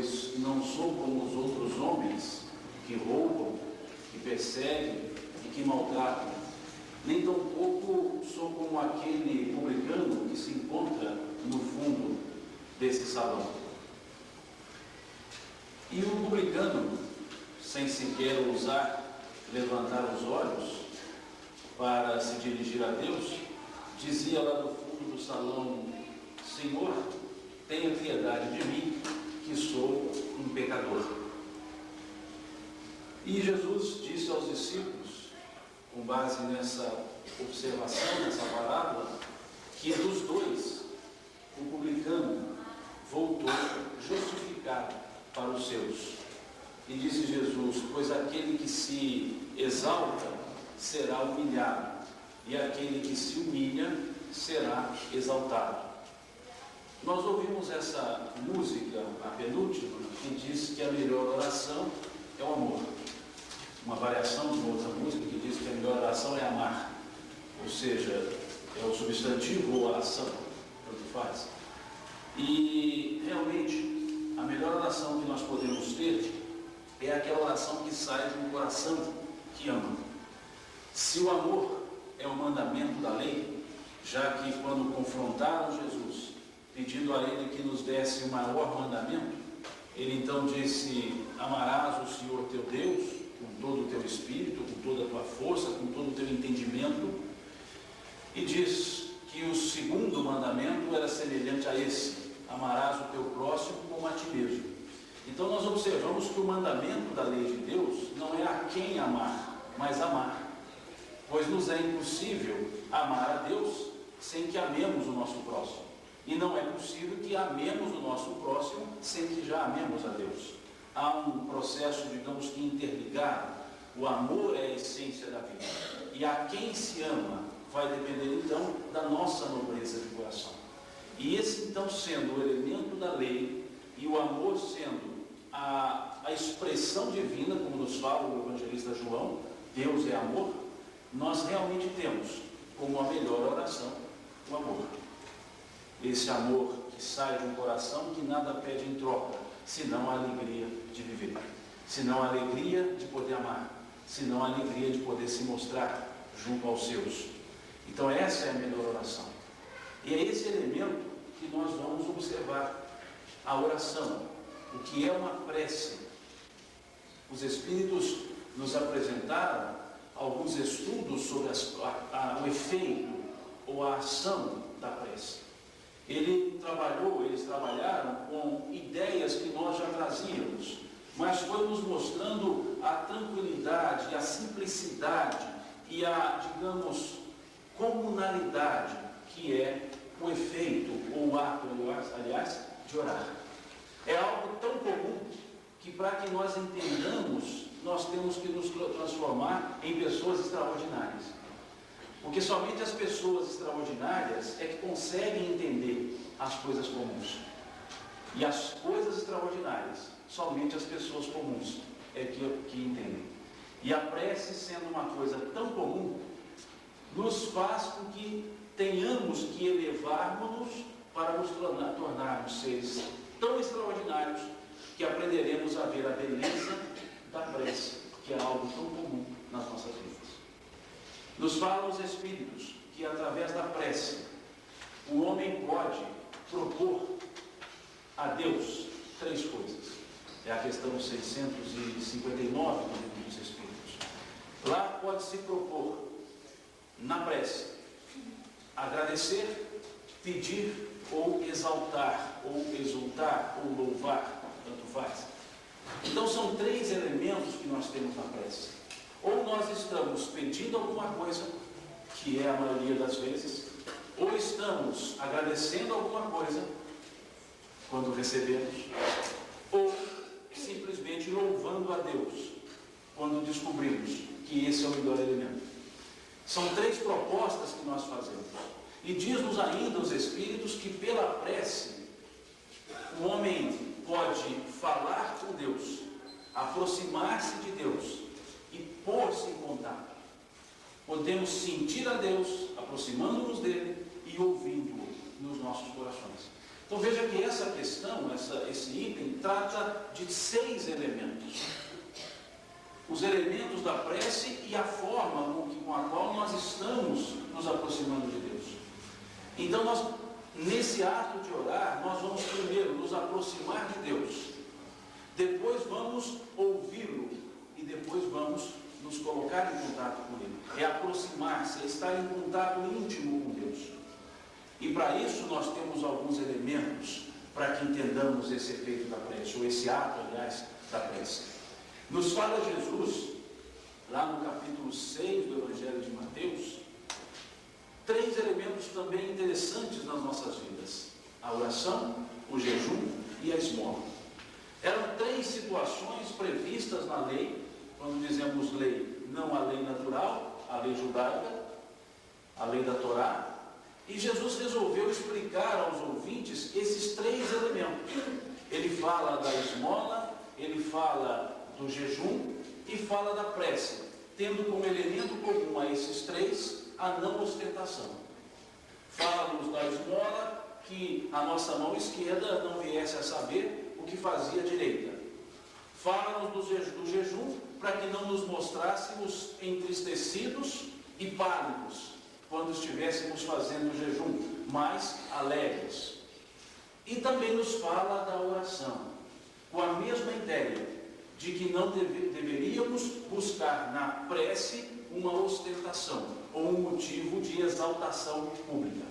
pois não sou como os outros homens que roubam, que perseguem e que maltratam, nem tampouco sou como aquele publicano que se encontra no fundo desse salão. E o publicano, sem sequer ousar levantar os olhos para se dirigir a Deus, dizia lá do fundo do salão: Senhor, tenha piedade de mim, que sou um pecador. E Jesus disse aos discípulos, com base nessa observação, nessa parábola, que dos dois, o publicano voltou justificado para os seus. E disse Jesus: pois aquele que se exalta será humilhado, e aquele que se humilha será exaltado. Nós ouvimos essa música, a penúltima, que diz que a melhor oração é o amor. Uma variação de uma outra música que diz que a melhor oração é amar. Ou seja, é o substantivo ou a ação, tanto faz. E realmente, a melhor oração que nós podemos ter é aquela oração que sai de um coração que ama. Se o amor é o mandamento da lei, já que quando confrontaram Jesus, pedindo a ele que nos desse o maior mandamento, ele então disse: amarás o Senhor teu Deus com todo o teu espírito, com toda a tua força, com todo o teu entendimento, e diz que o segundo mandamento era semelhante a esse: amarás o teu próximo como a ti mesmo. Então nós observamos que o mandamento da lei de Deus não é a quem amar, mas amar, pois nos é impossível amar a Deus sem que amemos o nosso próximo, e não é possível que amemos o nosso próximo sem que já amemos a Deus. Há um processo, digamos que interligado. O amor é a essência da vida, e a quem se ama vai depender então da nossa nobreza de coração. E esse então sendo o elemento da lei, e o amor sendo a expressão divina, como nos fala o evangelista João, Deus é amor, nós realmente temos como a melhor oração o amor. Esse amor que sai de um coração que nada pede em troca, senão a alegria de viver, senão a alegria de poder amar, senão a alegria de poder se mostrar junto aos seus. Então essa é a melhor oração. E é esse elemento que nós vamos observar. A oração, o que é uma prece. Os Espíritos nos apresentaram alguns estudos sobre o efeito ou a ação da prece. Eles trabalharam com ideias que nós já trazíamos, mas foi nos mostrando a tranquilidade, a simplicidade e a, digamos, comunalidade que é o efeito ou o ato, aliás, de orar. É algo tão comum que, para que nós entendamos, nós temos que nos transformar em pessoas extraordinárias. Porque somente as pessoas extraordinárias é que conseguem entender as coisas comuns. E as coisas extraordinárias, somente as pessoas comuns é que entendem. E a prece, sendo uma coisa tão comum, nos faz com que tenhamos que elevarmos-nos para nos tornarmos seres tão extraordinários que aprenderemos a ver a beleza da prece, que é algo tão comum nas nossas vidas. Nos falam os Espíritos que através da prece o homem pode propor a Deus 3 coisas. É a questão 659 do Livro dos Espíritos. Lá pode-se propor, na prece, agradecer, pedir ou exaltar, ou exultar, ou louvar, tanto faz. Então são 3 elementos que nós temos na prece. Ou nós estamos pedindo alguma coisa, que é a maioria das vezes, ou estamos agradecendo alguma coisa quando recebemos, ou simplesmente louvando a Deus quando descobrimos que esse é o melhor elemento. São 3 propostas que nós fazemos. E diz-nos ainda os Espíritos que pela prece o homem pode falar com Deus, aproximar-se de Deus e pôr-se em contato. Podemos sentir a Deus, aproximando-nos dele e ouvindo-o nos nossos corações. Então veja que essa questão, esse item, trata de 6 elementos. Os elementos da prece e a forma com a qual nós estamos nos aproximando de Deus. Então nesse ato de orar, nós vamos primeiro nos aproximar de Deus, depois vamos ouvi-lo e depois vamos nos colocar em contato com Ele. É aproximar-se, é estar em contato íntimo com Deus. E para isso nós temos alguns elementos para que entendamos esse efeito da prece, ou esse ato, aliás, da prece. Nos fala Jesus, lá no capítulo 6 do Evangelho de Mateus, 3 elementos também interessantes nas nossas vidas: a oração, o jejum e a esmola. Eram 3 situações previstas na lei. Quando dizemos lei, não a lei natural, a lei judaica, a lei da Torá. E Jesus resolveu explicar aos ouvintes esses 3 elementos. Ele fala da esmola, ele fala do jejum e fala da prece, tendo como elemento comum a esses 3 a não ostentação. Fala-nos da esmola, que a nossa mão esquerda não viesse a saber o que fazia a direita. Fala-nos do jejum, para que não nos mostrássemos entristecidos e pálidos quando estivéssemos fazendo o jejum, mas alegres. E também nos fala da oração, com a mesma ideia de que não deveríamos buscar na prece uma ostentação ou um motivo de exaltação pública.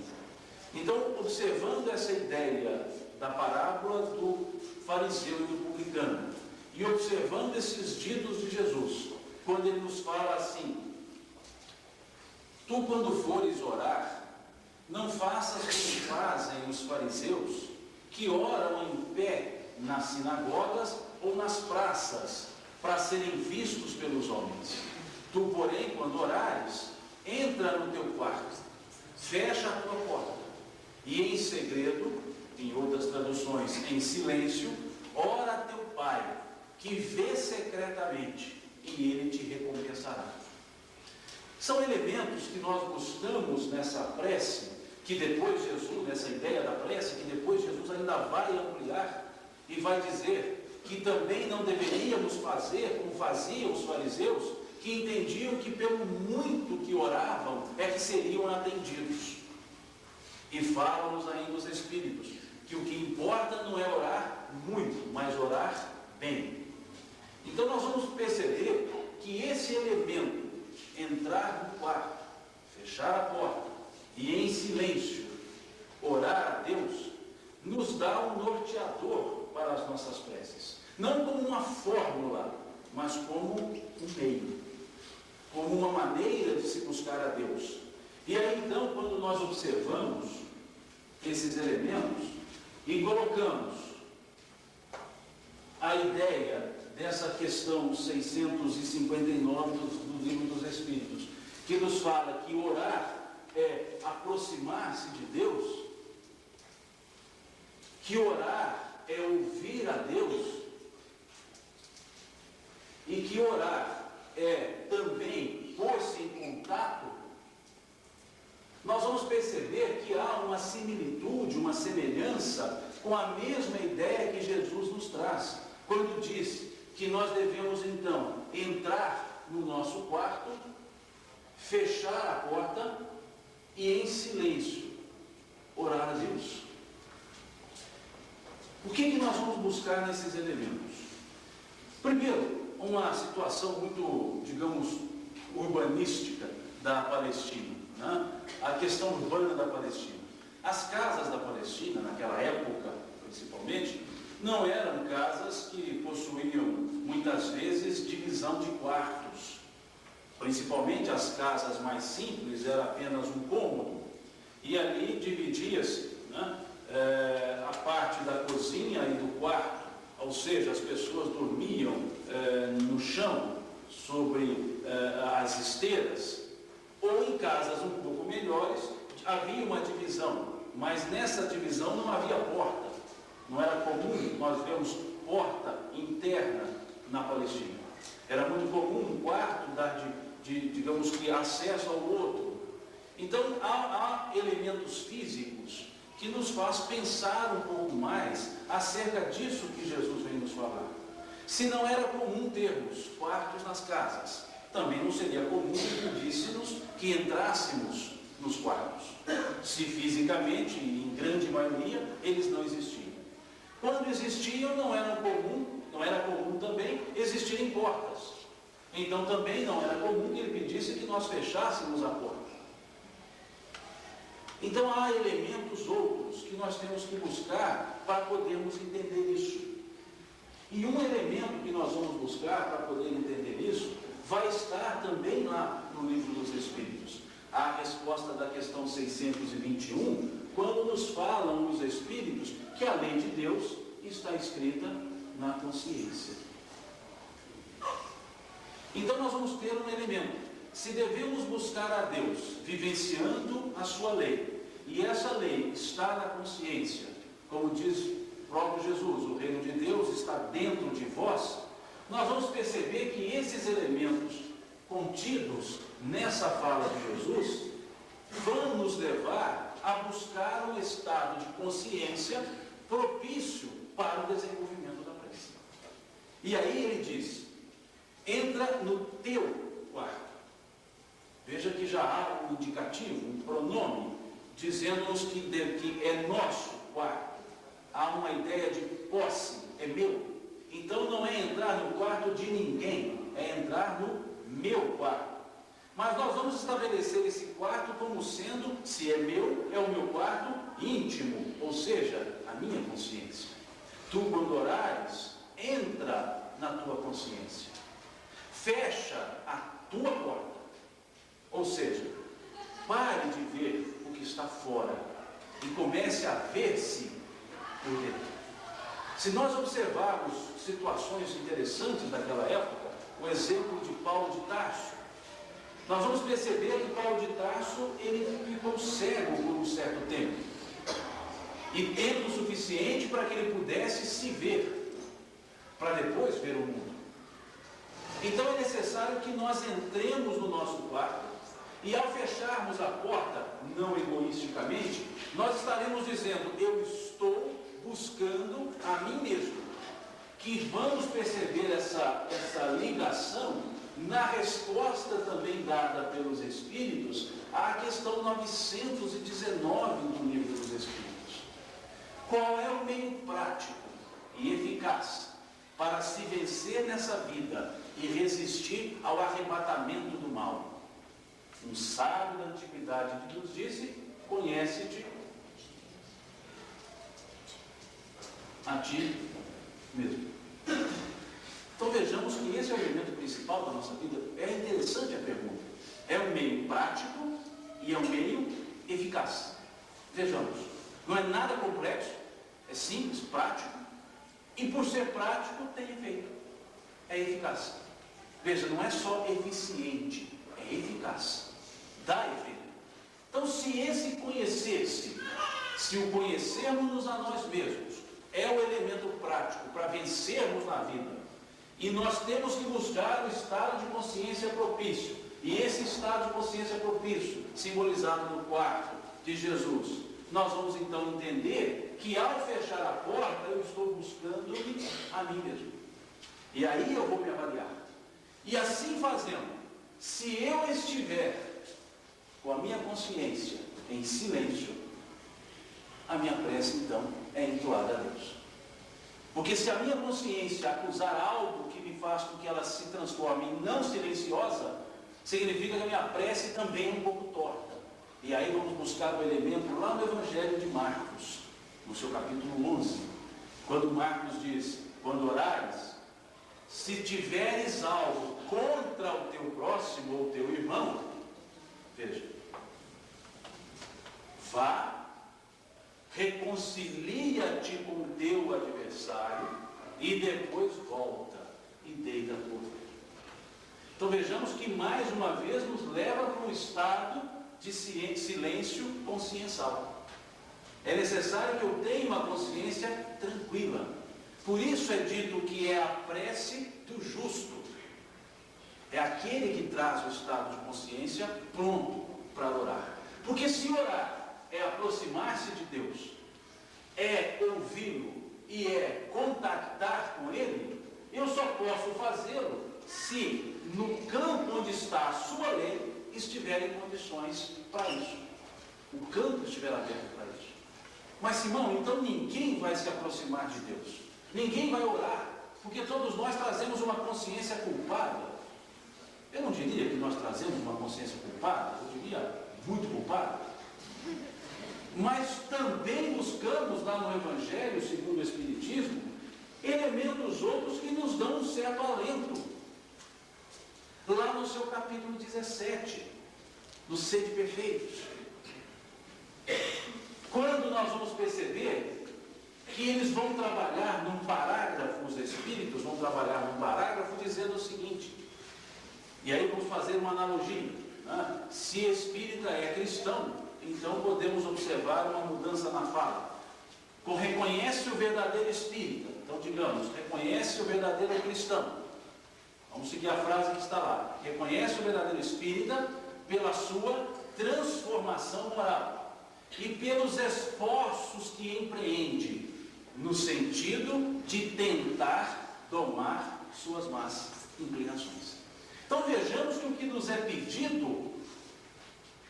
Então, observando essa ideia da parábola do fariseu e do publicano, e observando esses ditos de Jesus, quando ele nos fala assim: tu, quando fores orar, não faças como fazem os fariseus, que oram em pé nas sinagogas ou nas praças, para serem vistos pelos homens. Tu, porém, quando orares, entra no teu quarto, fecha a tua porta, e em segredo, em outras traduções, em silêncio, ora a teu Pai, que vê secretamente, e Ele te recompensará. São elementos que nós buscamos nessa prece, que depois Jesus, nessa ideia da prece, que depois Jesus ainda vai ampliar, e vai dizer que também não deveríamos fazer como faziam os fariseus, que entendiam que pelo muito que oravam, é que seriam atendidos. E falam-nos ainda os Espíritos, que o que importa não é orar muito, mas orar bem. Então nós vamos perceber que esse elemento, entrar no quarto, fechar a porta e em silêncio orar a Deus, nos dá um norteador para as nossas preces. Não como uma fórmula, mas como um meio, como uma maneira de se buscar a Deus. E aí então, quando nós observamos esses elementos e colocamos a ideia dessa questão 659 do Livro dos Espíritos, que nos fala que orar é aproximar-se de Deus, que orar é ouvir a Deus, e que orar é também pôr-se em contato, nós vamos perceber que há uma similitude, uma semelhança com a mesma ideia que Jesus nos traz, quando diz que nós devemos então entrar no nosso quarto, fechar a porta e em silêncio orar a Deus. O que nós vamos buscar nesses elementos? Primeiro, uma situação muito, digamos, urbanística da Palestina, né? A questão urbana da Palestina. As casas da Palestina, naquela época principalmente, não eram casas que possuíam muitas vezes divisão de quartos. Principalmente as casas mais simples, era apenas um cômodo, e ali dividia-se, né, a parte da cozinha e do quarto, ou seja, as pessoas dormiam no chão, sobre as esteiras, ou em casas um pouco melhores, havia uma divisão, mas nessa divisão não havia porta. Não era comum nós vermos porta interna na Palestina. Era muito comum um quarto dar digamos que, acesso ao outro. Então, há elementos físicos que nos faz pensar um pouco mais acerca disso que Jesus vem nos falar. Se não era comum termos quartos nas casas, também não seria comum que pedíssemos que entrássemos nos quartos, se fisicamente, em grande maioria, eles não existiam. Quando existiam, não era comum também existirem portas. Então também não era comum que ele pedisse que nós fechássemos a porta. Então há elementos outros que nós temos que buscar para podermos entender isso. E um elemento que nós vamos buscar para poder entender isso vai estar também lá no Livro dos Espíritos. A resposta da questão 621, quando nos falam os Espíritos que a lei de Deus está escrita na consciência. Então nós vamos ter um elemento. Se devemos buscar a Deus vivenciando a sua lei, e essa lei está na consciência, como diz o próprio Jesus, o reino de Deus está dentro de vós, nós vamos perceber que esses elementos contidos nessa fala de Jesus vão nos levar a buscar um estado de consciência propício para o desenvolvimento da prece. E aí ele diz: entra no teu quarto. Veja que já há um indicativo, um pronome, dizendo-nos que é nosso quarto. Há uma ideia de posse, é meu. Então não é entrar no quarto de ninguém, é entrar no meu quarto. Mas nós vamos estabelecer esse quarto como sendo, se é meu, é o meu quarto íntimo, ou seja, a minha consciência. Tu, quando orares, entra na tua consciência. Fecha a tua porta. Ou seja, pare de ver o que está fora e comece a ver-se por dentro. Se nós observarmos situações interessantes daquela época, o exemplo de Paulo de Tarso, nós vamos perceber que Paulo de Tarso, ele ficou cego por um certo tempo. E tempo suficiente para que ele pudesse se ver, para depois ver o mundo. Então é necessário que nós entremos no nosso quarto, e ao fecharmos a porta, não egoisticamente, nós estaremos dizendo: eu estou buscando a mim mesmo. Que vamos perceber essa ligação na resposta também dada pelos Espíritos à questão 919 do Livro dos Espíritos. Qual é o meio prático e eficaz para se vencer nessa vida e resistir ao arrebatamento do mal? Um sábio da antiguidade que nos disse: conhece-te a ti mesmo. Então vejamos que esse é o elemento principal da nossa vida. É interessante a pergunta. É um meio prático e é um meio eficaz. Vejamos, não é nada complexo, é simples, prático, e por ser prático tem efeito, é eficaz. Veja, não é só eficiente, é eficaz, dá efeito. Então, se esse conhecer-se, se o conhecermos a nós mesmos, é o elemento prático para vencermos na vida, e nós temos que buscar o estado de consciência propício, e esse estado de consciência propício, simbolizado no quarto de Jesus, nós vamos então entender que ao fechar a porta, eu estou buscando-me a mim mesmo. E aí eu vou me avaliar. E assim fazendo, se eu estiver com a minha consciência em silêncio, a minha prece então é entoada a Deus. Porque se a minha consciência acusar algo que me faz com que ela se transforme em não silenciosa, significa que a minha prece também é um pouco torta. E aí vamos buscar o elemento lá no Evangelho de Marcos, no seu capítulo 11, quando Marcos diz: quando orares, se tiveres algo contra o teu próximo ou teu irmão, veja, vá, reconcilia-te com o teu adversário e depois volta e deita por ele. Então vejamos que mais uma vez nos leva para um estado de silêncio consciencial. É necessário que eu tenha uma consciência tranquila. Por isso é dito que é a prece do justo. É aquele que traz o estado de consciência pronto para orar. Porque se orar é aproximar-se de Deus, é ouvi-lo e é contactar com Ele, eu só posso fazê-lo se no campo onde está a sua lei estiver em condições para isso. O campo estiver aberto para isso. Mas Simão, então ninguém vai se aproximar de Deus. Ninguém vai orar, porque todos nós trazemos uma consciência culpada. Eu não diria que nós trazemos uma consciência culpada, eu diria muito culpada. Mas também buscamos lá no Evangelho, segundo o Espiritismo, elementos outros que nos dão um certo alento. Lá no seu capítulo 17, do Sede Perfeitos, quando nós vamos perceber que eles vão trabalhar num parágrafo, os espíritos vão trabalhar num parágrafo dizendo o seguinte, e aí vamos fazer uma analogia, né? Se espírita é cristão, então podemos observar uma mudança na fala. Reconhece o verdadeiro espírita, então digamos, reconhece o verdadeiro cristão. Vamos seguir a frase que está lá. Reconhece o verdadeiro espírita pela sua transformação moral e pelos esforços que empreende no sentido de tentar domar suas más inclinações. Então vejamos que o que nos é pedido,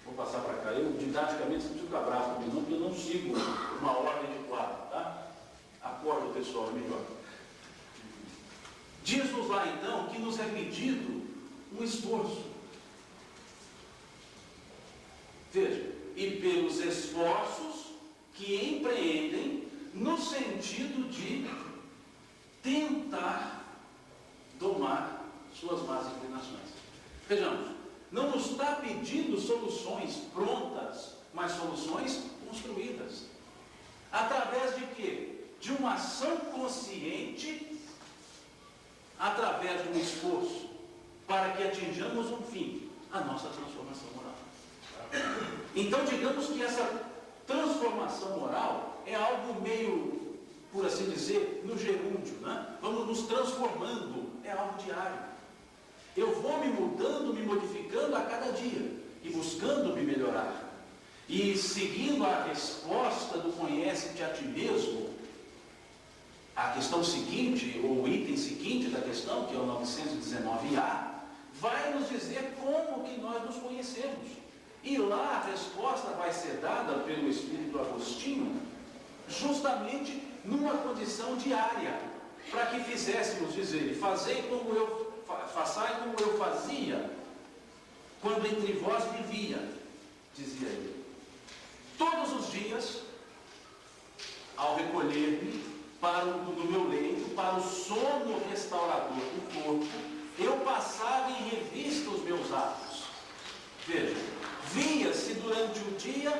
vou passar para cá, eu didaticamente não preciso ficar bravo comigo não, porque eu não sigo uma ordem de quadro, tá? Acorda o pessoal melhor. Diz-nos lá então que nos é pedido um esforço. Veja, e pelos esforços que empreendem no sentido de tentar domar suas más inclinações. Vejamos, não nos está pedindo soluções prontas, mas soluções construídas. Através de quê? De uma ação consciente, através de um esforço, para que atinjamos um fim, a nossa transformação moral. Então, digamos que essa transformação moral é algo meio, por assim dizer, no gerúndio, né? Vamos nos transformando, é algo diário. Eu vou me mudando, me modificando a cada dia e buscando me melhorar. E seguindo a resposta do conhece-te a ti mesmo, a questão seguinte, ou o item seguinte da questão, que é o 919A, vai nos dizer como que nós nos conhecemos. E lá a resposta vai ser dada pelo Espírito Agostinho, justamente numa condição diária, para que fizéssemos, diz ele, façai como eu fazia, quando entre vós vivia, dizia ele. Todos os dias, ao recolher-me no meu leito, para o sono restaurador do corpo, eu passava em revista os meus atos. Veja, via se durante o dia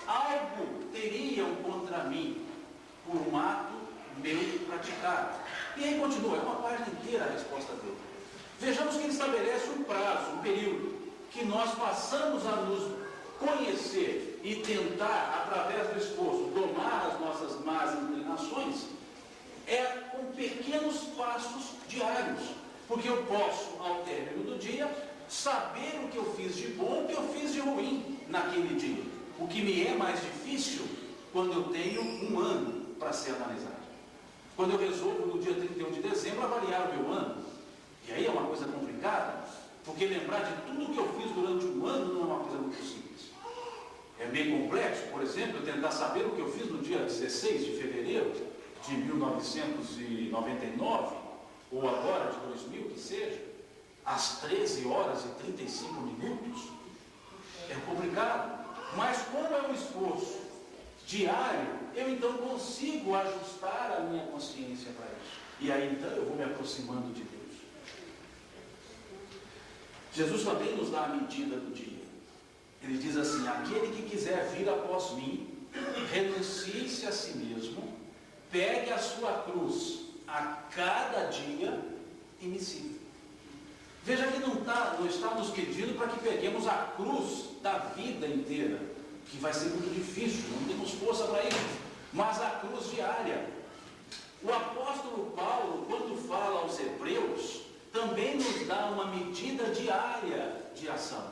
algo teriam contra mim por um ato meu praticado. E aí continua, é uma página inteira a resposta dele. Vejamos que ele estabelece um prazo, um período, que nós passamos a nos conhecer e tentar, através do esforço, domar as nossas más inclinações, é com pequenos passos diários. Porque eu posso, ao término do dia, saber o que eu fiz de bom, o que eu fiz de ruim naquele dia. O que me é mais difícil quando eu tenho um ano para ser analisado. Quando eu resolvo no dia 31 de dezembro avaliar o meu ano. E aí é uma coisa complicada, porque lembrar de tudo que eu fiz durante um ano não é uma coisa muito simples. É meio complexo, por exemplo, eu tentar saber o que eu fiz no dia 16 de fevereiro de 1999, ou agora de 2000, que seja, às 13 horas e 35 minutos. É complicado, mas como é um esforço diário, eu então consigo ajustar a minha consciência para isso. E aí então eu vou me aproximando de Deus. Jesus também nos dá a medida do dia. Ele diz assim, aquele que quiser vir após mim, renuncie-se a si mesmo, pegue a sua cruz a cada dia e me siga. Veja que não está nos pedindo para que peguemos a cruz da vida inteira, que vai ser muito difícil, não temos força para isso, mas a cruz diária. O apóstolo Paulo, quando fala aos Hebreus, também nos dá uma medida diária de ação.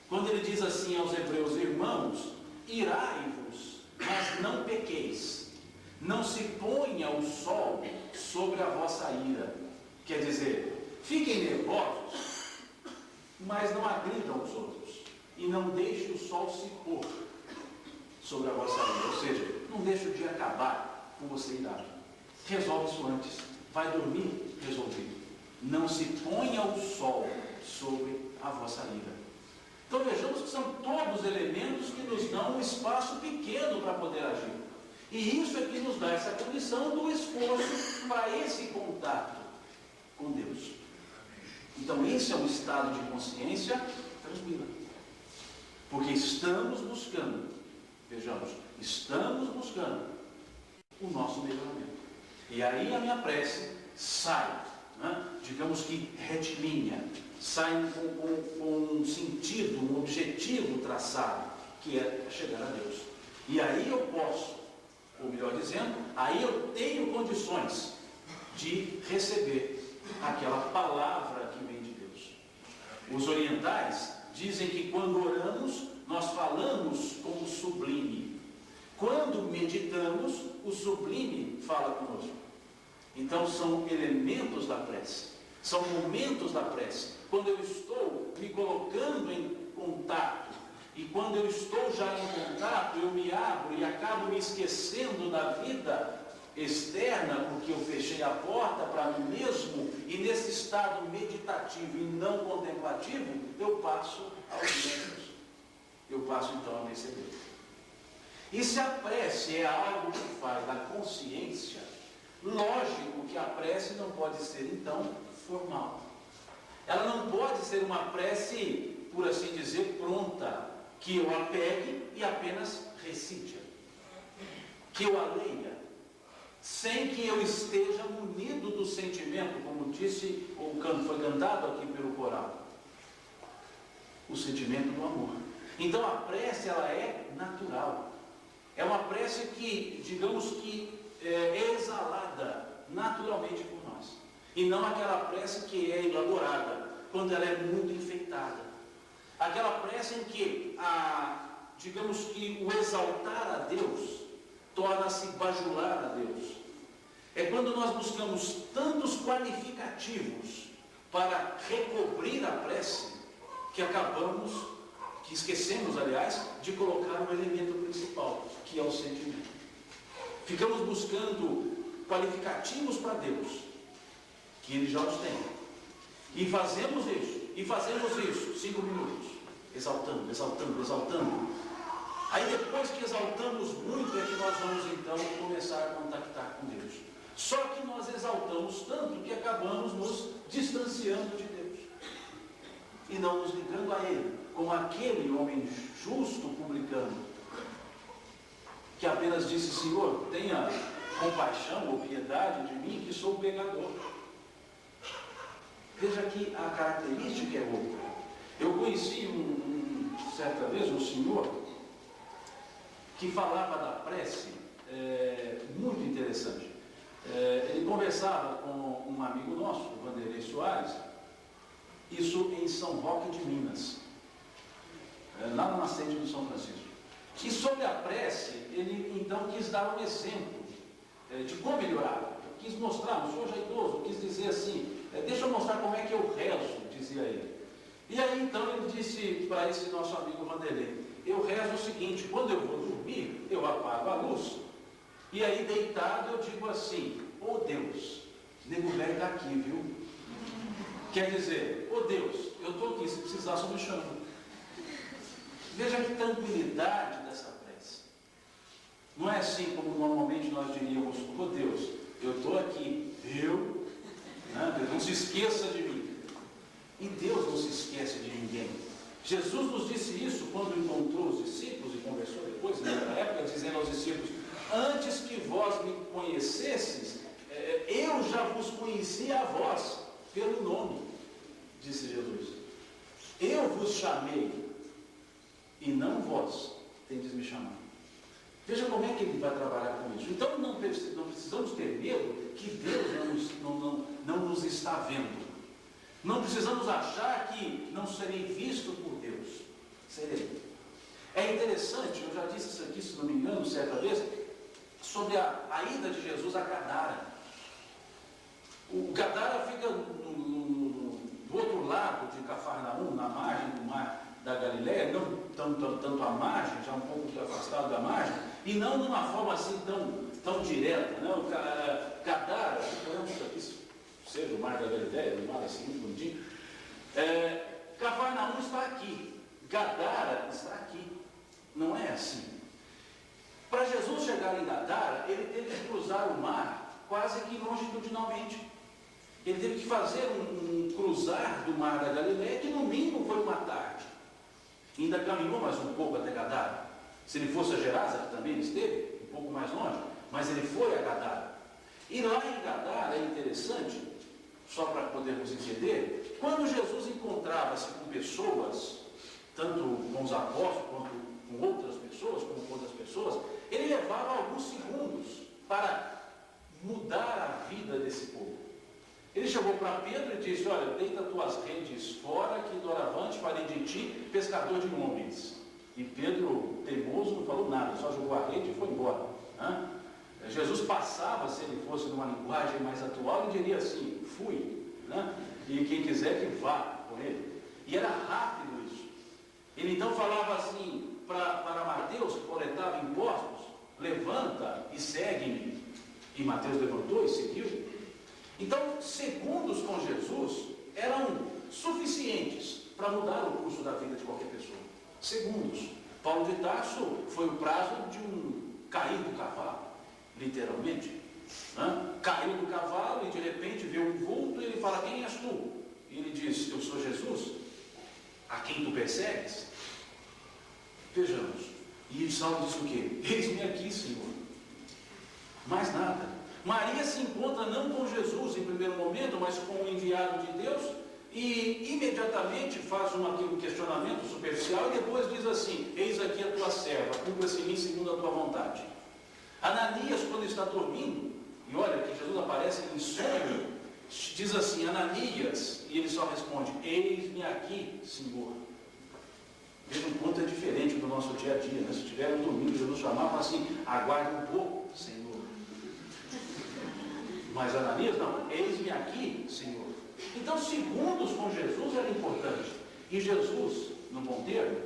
Quando ele diz assim aos Hebreus, irmãos, irai-vos, mas não pequeis. Não se ponha o sol sobre a vossa ira. Quer dizer, fiquem nervosos, mas não agridam os outros. E não deixe o sol se pôr sobre a vossa ira. Ou seja, não deixe o dia acabar com você irado. Resolve isso antes. Vai dormir resolvido. Não se ponha o sol sobre a vossa ira. Então vejamos que são todos elementos que nos dão um espaço pequeno para poder agir. E isso é que nos dá essa condição do esforço para esse contato com Deus. Então esse é um estado de consciência tranquila. Porque estamos buscando, vejamos, estamos buscando o nosso melhoramento. E aí a minha prece sai, digamos que retilínea, sai com um sentido, um objetivo traçado, que é chegar a Deus. E aí eu posso, ou melhor dizendo, aí eu tenho condições de receber aquela palavra que vem de Deus. Os orientais dizem que quando oramos, nós falamos com o sublime. Quando meditamos, o sublime fala conosco. Então são elementos da prece, são momentos da prece. Quando eu estou me colocando em contato, e quando eu estou já em contato, eu me abro e acabo me esquecendo da vida externa, porque eu fechei a porta para mim mesmo, e nesse estado meditativo e não contemplativo, eu passo aos outros. Eu passo então a receber. E se a prece é algo que faz da consciência, lógico que a prece não pode ser então formal. Ela não pode ser uma prece, por assim dizer, pronta, que eu a pegue e apenas recite, que eu a leia, sem que eu esteja munido do sentimento, como disse, o canto foi cantado aqui pelo coral, o sentimento do amor. Então a prece, ela é natural, é uma prece que, digamos que é exalada naturalmente por nós, e não aquela prece que é elaborada, quando ela é muito enfeitada, aquela prece em que, digamos que o exaltar a Deus torna-se bajular a Deus. É quando nós buscamos tantos qualificativos para recobrir a prece, que esquecemos, aliás, de colocar o elemento principal, que é o sentimento. Ficamos buscando qualificativos para Deus, que Ele já os tem. E fazemos isso 5 minutos, exaltando, exaltando, exaltando. Aí depois que exaltamos muito, é que nós vamos então começar a contactar com Deus. Só que nós exaltamos tanto que acabamos nos distanciando de Deus. E não nos ligando a Ele, como aquele homem justo publicano, que apenas disse: Senhor, tenha compaixão ou piedade de mim, que sou pecador. Veja que a característica é outra. Eu conheci certa vez um senhor que falava da prece, muito interessante. Ele conversava com um amigo nosso, o Vanderlei Soares, isso em São Roque de Minas, lá na nascente do São Francisco. E sobre a prece, ele então quis dar um exemplo de como melhorar. Quis mostrar, o senhor já idoso, quis dizer assim, deixa eu mostrar como é que eu rezo, dizia ele. E aí então ele disse para esse nosso amigo Vanderlei: eu rezo o seguinte, quando eu vou dormir, eu apago a luz, e aí deitado eu digo assim: ô Deus, nego velho está aqui, viu? Quer dizer, ô Deus, eu estou aqui, se precisar só me chama. Veja que tranquilidade dessa prece. Não é assim como normalmente nós diríamos: ô Deus, eu estou aqui, Deus não se esqueça de mim. E Deus não se esquece de ninguém. Jesus nos disse isso quando encontrou os discípulos e conversou depois, na época, dizendo aos discípulos: antes que vós me conhecesseis, eu já vos conhecia a vós pelo nome, disse Jesus. Eu vos chamei, e não vós tendes me chamado. Veja como é que ele vai trabalhar com isso. Então não precisamos ter medo que Deus não nos está vendo. Não precisamos achar que não serei visto por Deus. Serei. É interessante, eu já disse isso aqui, se não me engano, certa vez, sobre a ida de Jesus a Gadara. O Gadara fica do outro lado de Cafarnaum, na margem do mar da Galileia, não tanto à margem, já um pouco afastado da margem, e não numa forma assim tão direta. Não? Gadara, suponhamos que aqui seja o mar da Galileia, um mar assim, muito bonitinho. Cafarnaum está aqui, Gadara está aqui. Não é assim. Para Jesus chegar em Gadara, ele teve que cruzar o mar quase que longitudinalmente. Ele teve que fazer um cruzar do mar da Galileia, que no mínimo foi uma tarde. Ainda caminhou mais um pouco até Gadara. Se ele fosse a Gerasa, que também ele esteve, um pouco mais longe, mas ele foi a Gadara. E lá em Gadara é interessante, só para podermos entender, quando Jesus encontrava-se com pessoas, tanto com os apóstolos, quanto com outras pessoas, como com outras pessoas, ele levava alguns segundos para mudar a vida desse povo. Ele chegou para Pedro e disse: olha, deita tuas redes fora, que doravante farei de ti pescador de homens. E Pedro, teimoso, não falou nada, só jogou a rede e foi embora. Jesus passava, se ele fosse numa linguagem mais atual, ele diria assim: fui, e quem quiser que vá com ele. E era rápido isso. Ele então falava assim para Mateus, que coletava impostos: levanta e segue-me. E Mateus levantou e seguiu. Então, segundos com Jesus eram suficientes para mudar o curso da vida de qualquer pessoa. Segundos. Paulo de Tarso foi o prazo de cair do cavalo, literalmente. Caiu do cavalo e de repente vê um vulto e ele fala: quem és tu? E ele diz: eu sou Jesus, a quem tu persegues. Vejamos. E Saulo diz o quê? Eis-me aqui, Senhor. Mais nada. Maria se encontra não com Jesus em primeiro momento, mas com o enviado de Deus, e imediatamente faz um questionamento superficial e depois diz assim: eis aqui a tua serva, cumpra-se em mim segundo a tua vontade. Ananias, quando está dormindo, e olha que Jesus aparece em sonho, diz assim: Ananias, e ele só responde: eis-me aqui, Senhor. Veja, um ponto é diferente do nosso dia a dia, né? Se estiver dormindo, Jesus chamava assim: aguarde um pouco, Senhor. Mas Ananias, não, eis-me aqui, Senhor. Então, segundos com Jesus era importante. E Jesus, no bom termo,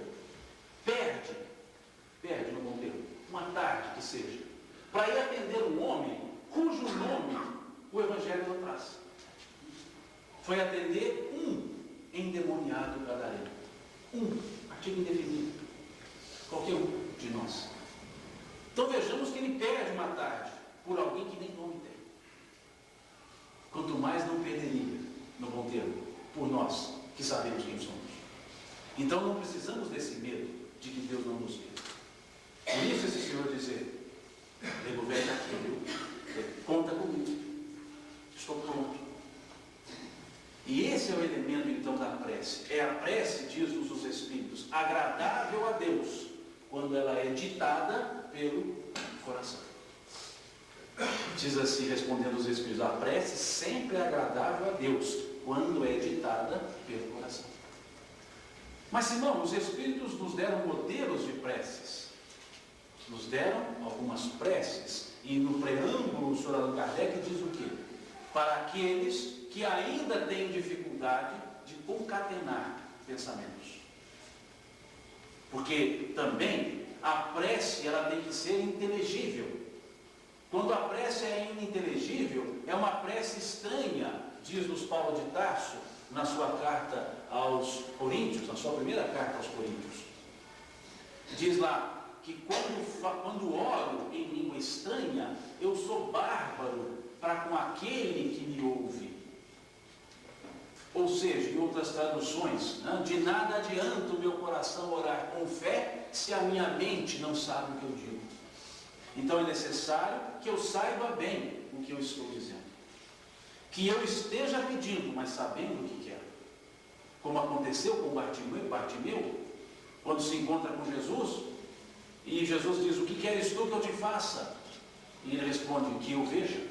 perde no bom termo, uma tarde que seja, para ir atender um homem cujo nome o Evangelho não traz. Foi atender um endemoniado gadareno. Artigo indefinido. Qualquer um de nós. Então vejamos que ele perde uma tarde por alguém que nem nome tem. Quanto mais não perderia, no bom termo, por nós que sabemos quem somos. Então não precisamos desse medo de que Deus não nos vê. Por isso esse Senhor dizer: recupera aquilo, conta comigo, estou pronto. E esse é o elemento então da prece. É a prece, diz-nos os Espíritos, agradável a Deus, quando ela é ditada pelo coração. Diz assim, respondendo os Espíritos: a prece sempre é agradável a Deus, quando é ditada pelo coração. Mas, irmão, os Espíritos nos deram modelos de preces. Nos deram algumas preces. E no preâmbulo, o Sr. Allan Kardec diz o quê? Para aqueles que ainda têm dificuldade de concatenar pensamentos. Porque também a prece ela tem que ser inteligível. Quando a prece é ininteligível, é uma prece estranha, diz-nos Paulo de Tarso, na sua carta aos Coríntios, na sua primeira carta aos Coríntios. Diz lá que quando oro em língua estranha, eu sou bárbaro para com aquele que me ouve. Ou seja, em outras traduções, de nada adianta o meu coração orar com fé se a minha mente não sabe o que eu digo. Então é necessário que eu saiba bem o que eu estou dizendo. Que eu esteja pedindo, mas sabendo o que quero. Como aconteceu com Bartimeu, quando se encontra com Jesus, e Jesus diz: o que queres tu que eu te faça? E ele responde: que eu veja.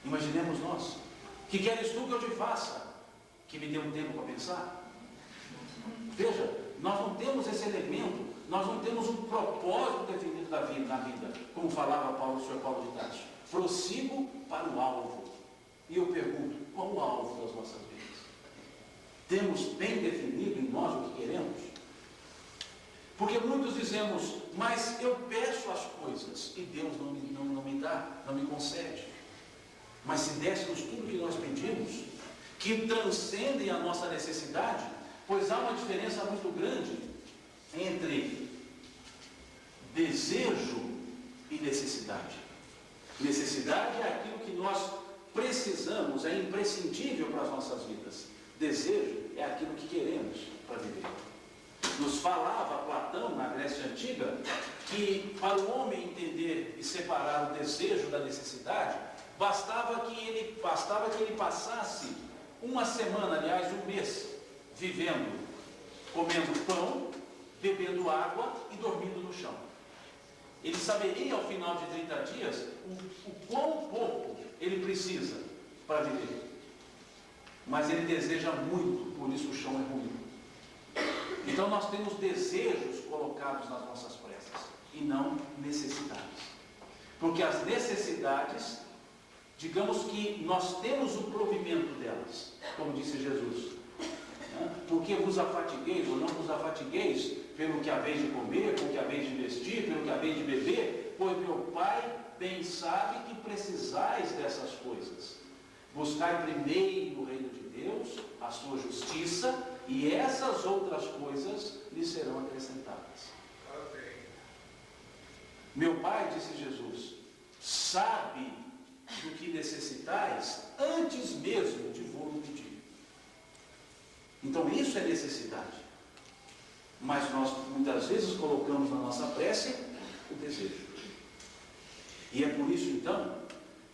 Imaginemos nós: o que queres tu que eu te faça? Que me dê um tempo para pensar. Veja, nós não temos esse elemento nós não temos um propósito definido na vida, como falava o Sr. Paulo de Tarso. Prossigo para o alvo. E eu pergunto, qual o alvo das nossas vidas? Temos bem definido em nós o que queremos? Porque muitos dizemos, mas eu peço as coisas e Deus não me dá, não me concede. Mas se dessemos tudo o que nós pedimos, que transcendem a nossa necessidade, pois há uma diferença muito grande entre desejo e necessidade. Necessidade é aquilo que nós precisamos, é imprescindível para as nossas vidas. Desejo é aquilo que queremos para viver. Nos falava Platão, na Grécia Antiga, que para o homem entender e separar o desejo da necessidade, bastava que ele passasse uma semana, aliás, um mês, vivendo, comendo pão, bebendo água e dormindo no chão. Ele saberia ao final de 30 dias o quão pouco ele precisa para viver. Mas ele deseja muito, por isso o chão é ruim. Então nós temos desejos colocados nas nossas pressas e não necessidades. Porque as necessidades, digamos que nós temos o provimento delas, como disse Jesus. Porque vos afatigueis ou não vos afatigueis pelo que haveis de comer, pelo que haveis de vestir, pelo que haveis de beber, pois meu Pai bem sabe que precisais dessas coisas. Buscai primeiro o reino de Deus, a sua justiça, e essas outras coisas lhe serão acrescentadas. Meu Pai, disse Jesus, sabe do que necessitais antes mesmo de vos pedir. Então isso é necessidade. Mas nós muitas vezes colocamos na nossa prece o desejo. E é por isso então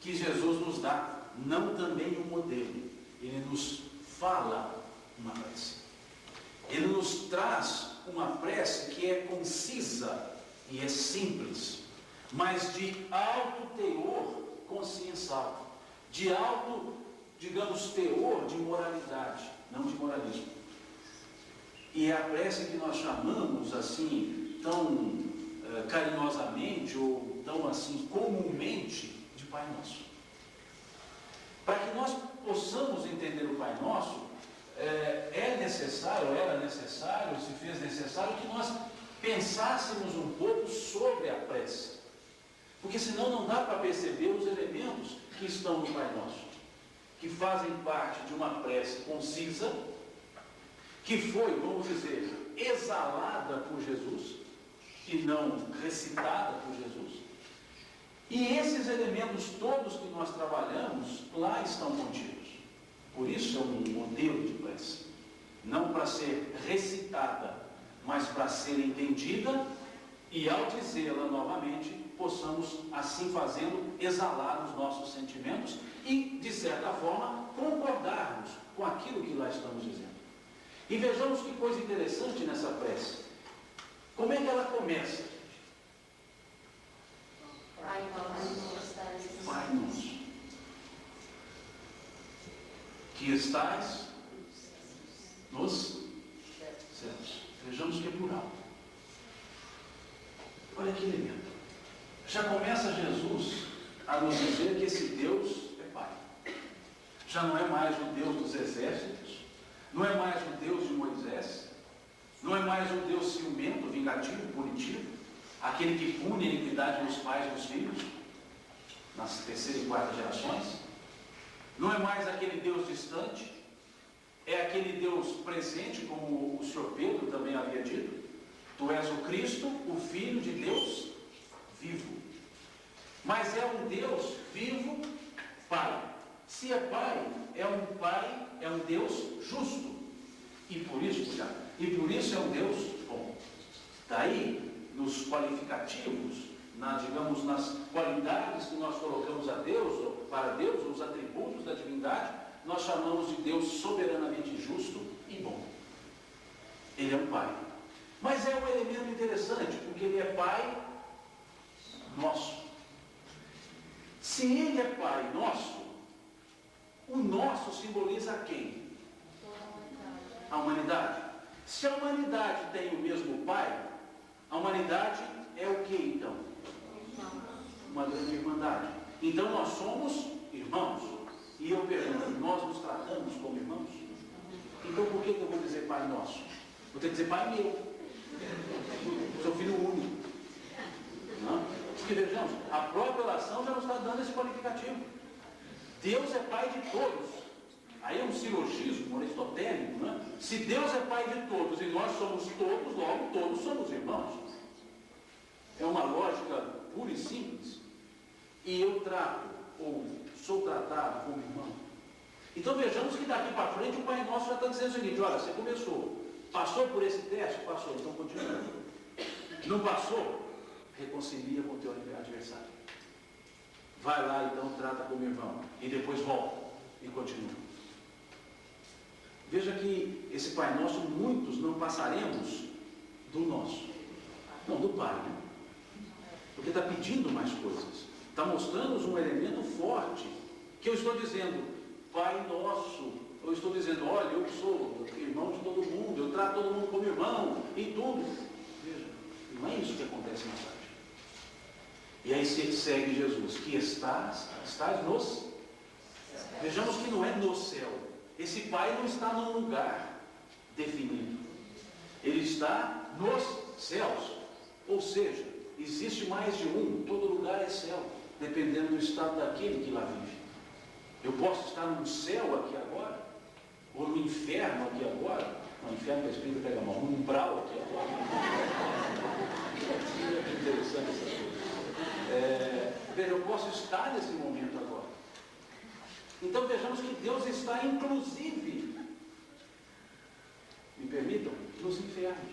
que Jesus nos dá não também um modelo. Ele nos fala uma prece. Ele nos traz uma prece que é concisa e é simples, mas de alto teor consciencial, de alto, digamos, teor de moralidade, não de moralismo. E é a prece que nós chamamos assim, tão carinhosamente ou tão assim comumente de Pai Nosso. Para que nós possamos entender o Pai Nosso, era necessário, se fez necessário que nós pensássemos um pouco sobre a prece. Porque senão não dá para perceber os elementos que estão no Pai Nosso, que fazem parte de uma prece concisa, que foi, vamos dizer, exalada por Jesus, e não recitada por Jesus. E esses elementos todos que nós trabalhamos, lá estão contidos. Por isso é um modelo de prece. Não para ser recitada, mas para ser entendida, e ao dizê-la novamente, possamos, assim fazendo, exalar os nossos sentimentos e, de certa forma, concordarmos com aquilo que lá estamos dizendo. E vejamos que coisa interessante nessa prece. Como é que ela começa? Pai nosso, Pai nosso, que estais nos céus. Vejamos que é plural. Olha que elemento. Já começa Jesus a nos dizer que esse Deus é Pai. Já não é mais o Deus dos exércitos, não é mais o Deus de Moisés, não é mais um Deus ciumento, vingativo, punitivo, aquele que pune a iniquidade dos pais e dos filhos, nas terceira e quarta gerações. Não é mais aquele Deus distante, é aquele Deus presente, como o Senhor Pedro também havia dito. Tu és o Cristo, o Filho de Deus vivo. Mas é um Deus vivo, Pai. Se é Pai, é um Deus justo. E por isso é um Deus bom. Daí, nos qualificativos, digamos, nas qualidades que nós colocamos a Deus, ou para Deus, os atributos da divindade, nós chamamos de Deus soberanamente justo e bom. Ele é um Pai. Mas é um elemento interessante, porque Ele é Pai nosso. Se Ele é Pai nosso, o nosso simboliza quem? A humanidade. Se a humanidade tem o mesmo Pai, A humanidade é o que então? Uma grande irmandade. Então nós somos irmãos. E eu pergunto, nós nos tratamos como irmãos? Então por que eu vou dizer Pai Nosso? Vou ter que dizer Pai meu. Sou filho único. Não? Porque vejamos, a própria oração já nos está dando esse qualificativo. Deus é Pai de todos. Aí é um silogismo aristotélico, né? Se Deus é Pai de todos e nós somos todos, logo todos somos irmãos. É uma lógica pura e simples. E eu trato, ou sou tratado como irmão. Então vejamos que daqui para frente o Pai Nosso já está dizendo o seguinte: olha, você começou, passou por esse teste? Passou, então continua. Não passou? Reconcilia com o teu adversário. Vai lá então, trata como irmão. E depois volta e continua. Veja que esse Pai Nosso, muitos não passaremos do nosso. Não, do Pai, né? Porque está pedindo mais coisas. Está mostrando-nos um elemento forte. Que eu estou dizendo, Pai Nosso. Eu estou dizendo, olha, eu sou irmão de todo mundo. Eu trato todo mundo como irmão. E tudo. Veja, não é isso que acontece na prática. E aí segue Jesus. Que estás nos... Vejamos que não é no céu. Esse Pai não está num lugar definido. Ele está nos céus. Ou seja, existe mais de um, todo lugar é céu, dependendo do estado daquele que lá vive. Eu posso estar no céu aqui agora, ou no inferno aqui agora. No inferno que a Espírita pega a mão, no umbral aqui agora. É interessante essa coisa. Veja, eu posso estar nesse momento agora. Então vejamos que Deus está inclusive, me permitam, nos infernos.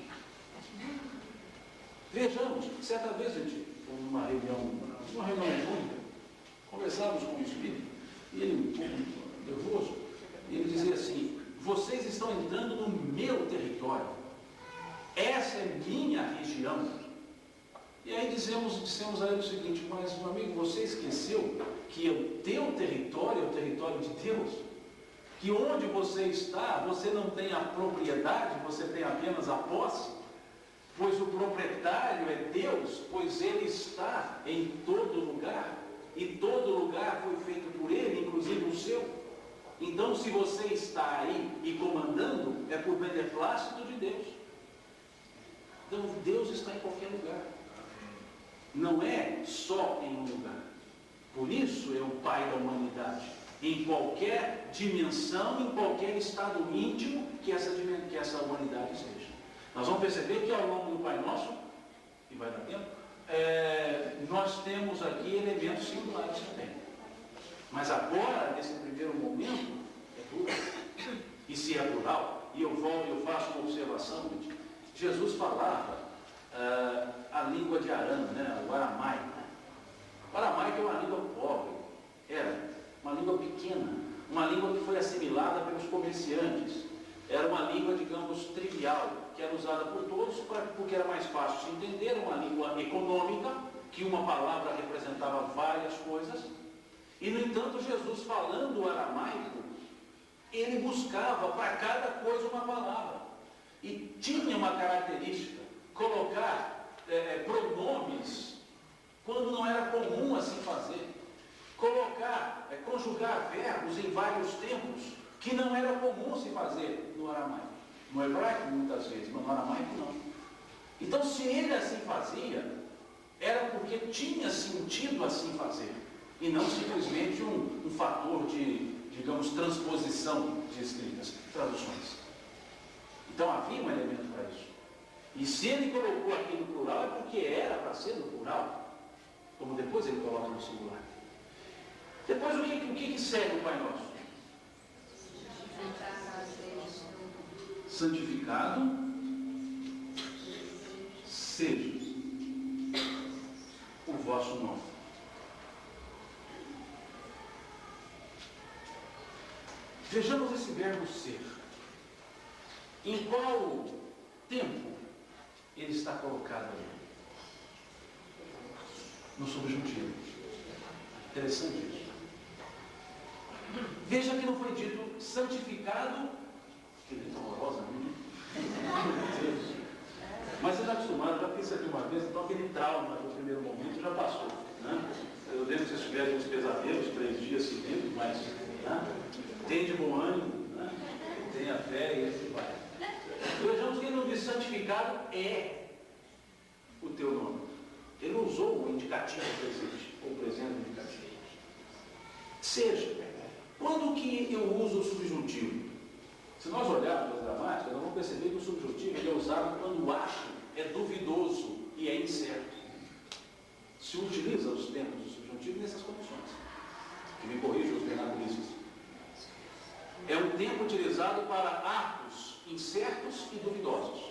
Vejamos, certa vez a gente, numa reunião única, conversávamos com o Espírito, e ele um pouco nervoso, e ele dizia assim: vocês estão entrando no meu território, essa é minha região. E aí dissemos a ele o seguinte: mas meu amigo, você esqueceu que o teu território é o território de Deus? Que onde você está, você não tem a propriedade, você tem apenas a posse? Pois o proprietário é Deus, pois Ele está em todo lugar, e todo lugar foi feito por Ele, inclusive o seu. Então, se você está aí e comandando, é por beneplácito de Deus. Então, Deus está em qualquer lugar. Não é só em um lugar. Por isso é o Pai da humanidade. Em qualquer dimensão, em qualquer estado íntimo que essa humanidade esteja. Nós vamos perceber que ao longo do Pai Nosso, e vai dar tempo, nós temos aqui elementos singulares também. Mas agora, nesse primeiro momento, é plural. E se é plural, e eu volto e eu faço uma observação, gente. Jesus falava a língua de Arã, né, o aramaico. O aramaico é uma língua pobre, era uma língua pequena, uma língua que foi assimilada pelos comerciantes. Era uma língua, digamos, trivial, que era usada por todos porque era mais fácil de entender, era uma língua econômica, que uma palavra representava várias coisas. E, no entanto, Jesus, falando o aramaico, ele buscava para cada coisa uma palavra. E tinha uma característica, colocar pronomes, quando não era comum assim fazer. Conjugar verbos em vários tempos, que não era comum se fazer no aramaico. No hebraico, muitas vezes, mas no aramaico não. Então, se ele assim fazia, era porque tinha sentido assim fazer, e não simplesmente um fator de, digamos, transposição de escritas, traduções. Então, havia um elemento para isso. E se ele colocou aqui no plural, é porque era para ser no plural, como depois ele coloca no singular. Depois, o que segue o Pai Nosso? Santificado seja o vosso nome. Vejamos esse verbo ser. Em qual tempo ele está colocado ali? No subjuntivo. Interessante isso. Veja que não foi dito santificado, que letra horrorosa, né? Mas você já acostumado, já fiz isso aqui uma vez, então aquele trauma do primeiro momento já passou. Né? Eu lembro que vocês tiveram uns pesadelos 3 dias seguidos, mas tem de bom ânimo, né? Tenha fé e assim vai. Vejamos que ele não diz santificado é o teu nome. Ele não usou o indicativo presente, ou presente indicativo. Seja, quando que eu uso o subjuntivo? Se nós olharmos as gramáticas, nós vamos perceber que o subjuntivo ele é usado quando o ato é duvidoso e é incerto. Se utiliza os tempos do subjuntivo nessas condições. Que me corrijam os vernaculistas. É um tempo utilizado para atos incertos e duvidosos.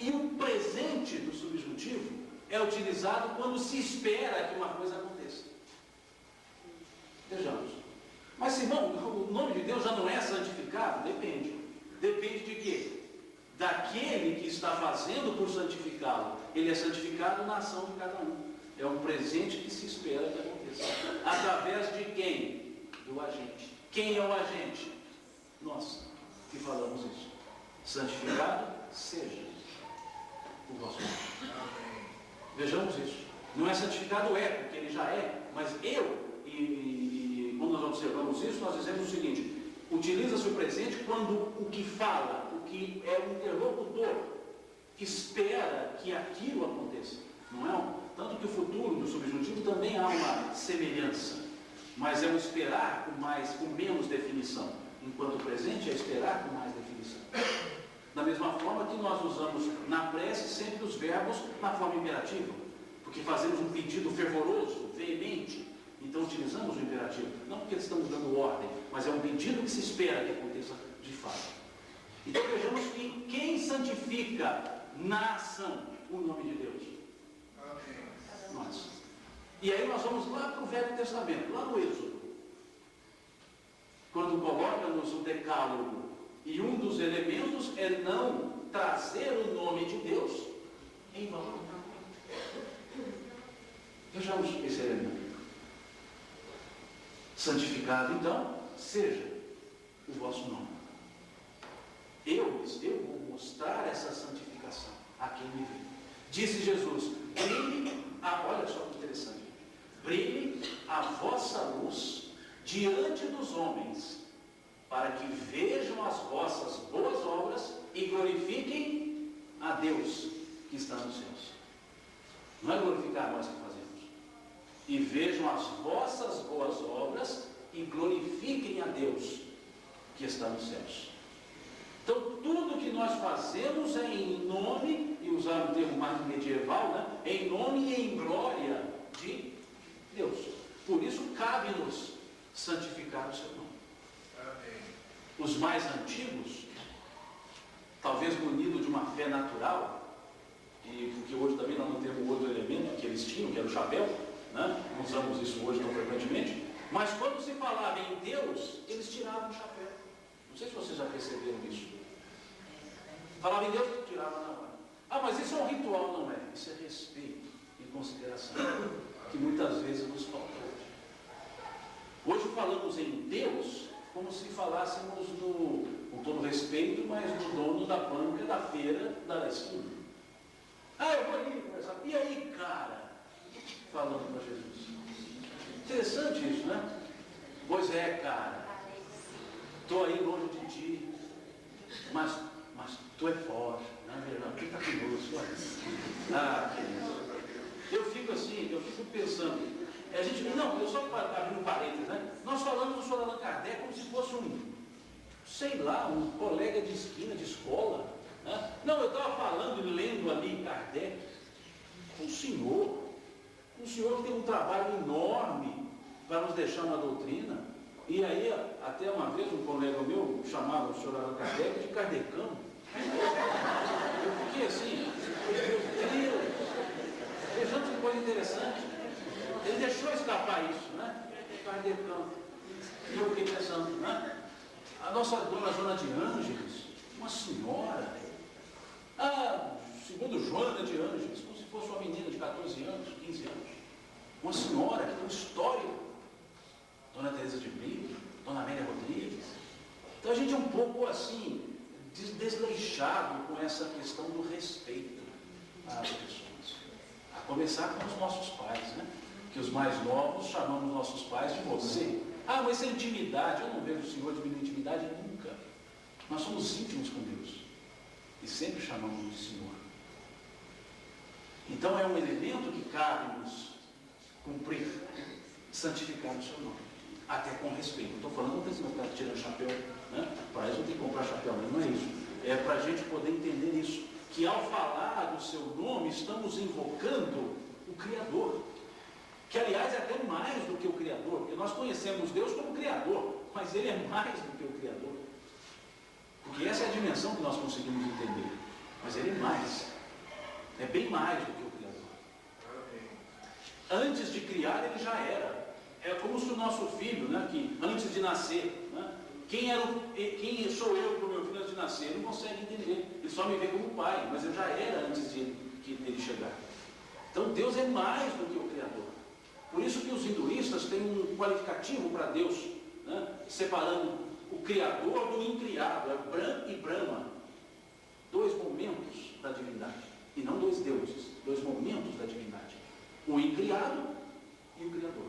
E o presente do subjuntivo é utilizado quando se espera que uma coisa aconteça. Vejamos. Mas, irmão, o nome de Deus já não é santificado? Depende. Depende de quê? Daquele que está fazendo por santificá-lo. Ele é santificado na ação de cada um. É um presente que se espera que aconteça. Através de quem? Do agente. Quem é o agente? Nós que falamos isso. Santificado seja o vosso nome. Vejamos isso. Não é santificado é, porque ele já é, mas eu, e quando nós observamos isso, nós dizemos o seguinte: utiliza-se o presente quando o que fala, o que é o interlocutor, espera que aquilo aconteça. Não é? Tanto que o futuro do subjuntivo também há uma semelhança, mas é o esperar com menos definição, enquanto o presente é esperar com mais definição. Da mesma forma que nós usamos na prece sempre os verbos na forma imperativa, porque fazemos um pedido fervoroso, veemente, então utilizamos o imperativo, não porque estamos dando ordem, mas é um pedido que se espera que aconteça de fato. Então vejamos que quem santifica na ação o nome de Deus? Nós. E aí nós vamos lá para o Velho Testamento, lá no Êxodo, quando coloca-nos o decálogo, e um dos elementos é não trazer o nome de Deus em vão. Vejamos esse elemento. Santificado, então, seja o vosso nome. Eu vou mostrar essa santificação a quem me vê. Disse Jesus: brilhe, olha só que interessante, brilhe a vossa luz diante dos homens, para que vejam as vossas boas obras e glorifiquem a Deus que está nos céus. Não é glorificar nós que fazemos. E vejam as vossas boas obras e glorifiquem a Deus que está nos céus. Então, tudo que nós fazemos é em nome, e usar um termo mais medieval, né? Em nome e em glória de Deus. Por isso, cabe-nos santificar o seu nome. Amém. Os mais antigos, talvez munidos de uma fé natural, e porque hoje também nós não temos outro elemento que eles tinham, que era o chapéu, né? Não usamos isso hoje tão frequentemente, mas quando se falava em Deus, eles tiravam o chapéu. Não sei se vocês já perceberam isso. Falava em Deus, tirava na hora. Ah, mas isso é um ritual, não é? Isso é respeito e consideração, que muitas vezes nos falta hoje. Hoje falamos em Deus como se falássemos com todo respeito, mas no dono da banca, da feira, da esquina. Ah, eu vou ali conversar. E aí, cara? Falando para Jesus. Interessante isso, né? Pois é, cara. Estou aí longe de ti, mas tu é forte, não é verdade? Tu está conosco. Ah, eu fico assim, eu fico pensando. A gente, não, eu só abrindo um parênteses, né? Nós falamos do Sr. Allan Kardec como se fosse um colega de esquina, de escola. Né? Não, eu estava falando e lendo ali Kardec. Um senhor que tem um trabalho enorme para nos deixar uma doutrina. E aí, até uma vez, um colega meu chamava o Sr. Allan Kardec de kardecano. Eu fiquei assim, meu Deus, vejamos que coisa interessante. Ele deixou escapar isso, né? Kardecano. E eu fiquei pensando, né? A nossa dona Joana de Ângeles, uma senhora, segundo Joana de Ângeles, como se fosse uma menina de 14 anos, 15 anos. Uma senhora que tem uma história. Dona Teresa de Brito, Dona Amélia Rodrigues. Então a gente é um pouco assim, desleixado com essa questão do respeito. as pessoas. A começar com os nossos pais, né? Que os mais novos chamamos nossos pais de você. Ah, mas é intimidade. Eu não vejo o Senhor diminuir intimidade nunca. Nós somos íntimos com Deus. E sempre chamamos de Senhor. Então é um elemento que cabe-nos cumprir, santificar o seu nome. Até com respeito. Não estou falando, não precisa ficar tirando chapéu, né? Para isso não tem que comprar chapéu, não é isso. É para a gente poder entender isso. Que ao falar do seu nome, estamos invocando o Criador. Que aliás é até mais do que o Criador, porque nós conhecemos Deus como Criador, mas Ele é mais do que o Criador. Porque essa é a dimensão que nós conseguimos entender. Mas Ele é mais. É bem mais do que o Criador. Antes de criar, Ele já era. É como se o nosso filho, né, que antes de nascer, né, quem sou eu para o meu filho antes de nascer? Ele não consegue entender. Ele só me vê como pai, mas eu já era antes de ele chegar. Então Deus é mais do que o Criador. Por isso que os hinduístas têm um qualificativo para Deus, né, separando o Criador do incriado, é Brahm e Brahma. Dois momentos da divindade, e não dois deuses, dois momentos da divindade. O incriado e o Criador.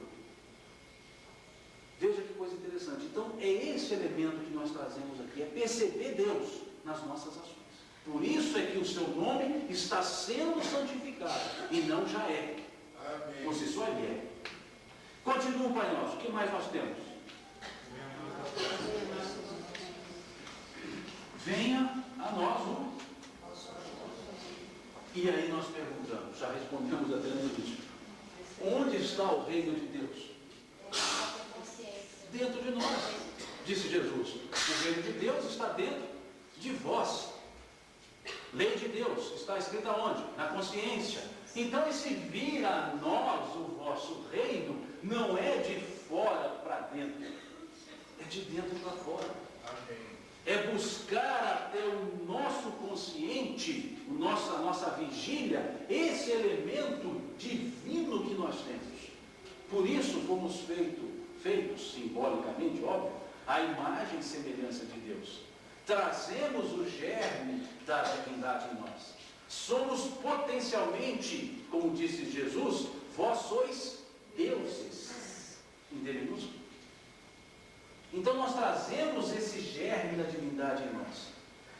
Veja que coisa interessante. Então, é esse elemento que nós trazemos aqui, é perceber Deus nas nossas ações. Por isso é que o seu nome está sendo santificado, e não já é. Amém. Por si só Ele é. Continua o Pai Nosso. O que mais nós temos? Venha a nós o... E aí nós perguntamos, já respondemos até no início. Onde está o reino de Deus? Dentro de nós, disse Jesus. O reino de Deus está dentro de vós. Lei de Deus está escrita onde? Na consciência. Então esse vir a nós o vosso reino não é de fora para dentro, é de dentro para fora. Amém. É buscar até o nosso consciente, a nossa vigília, esse elemento divino que nós temos. Por isso fomos feitos simbolicamente, óbvio, a imagem e semelhança de Deus. Trazemos o germe da divindade em nós. Somos potencialmente, como disse Jesus, vós sois deuses, em D minúsculo. Então nós trazemos esse germe da divindade em nós.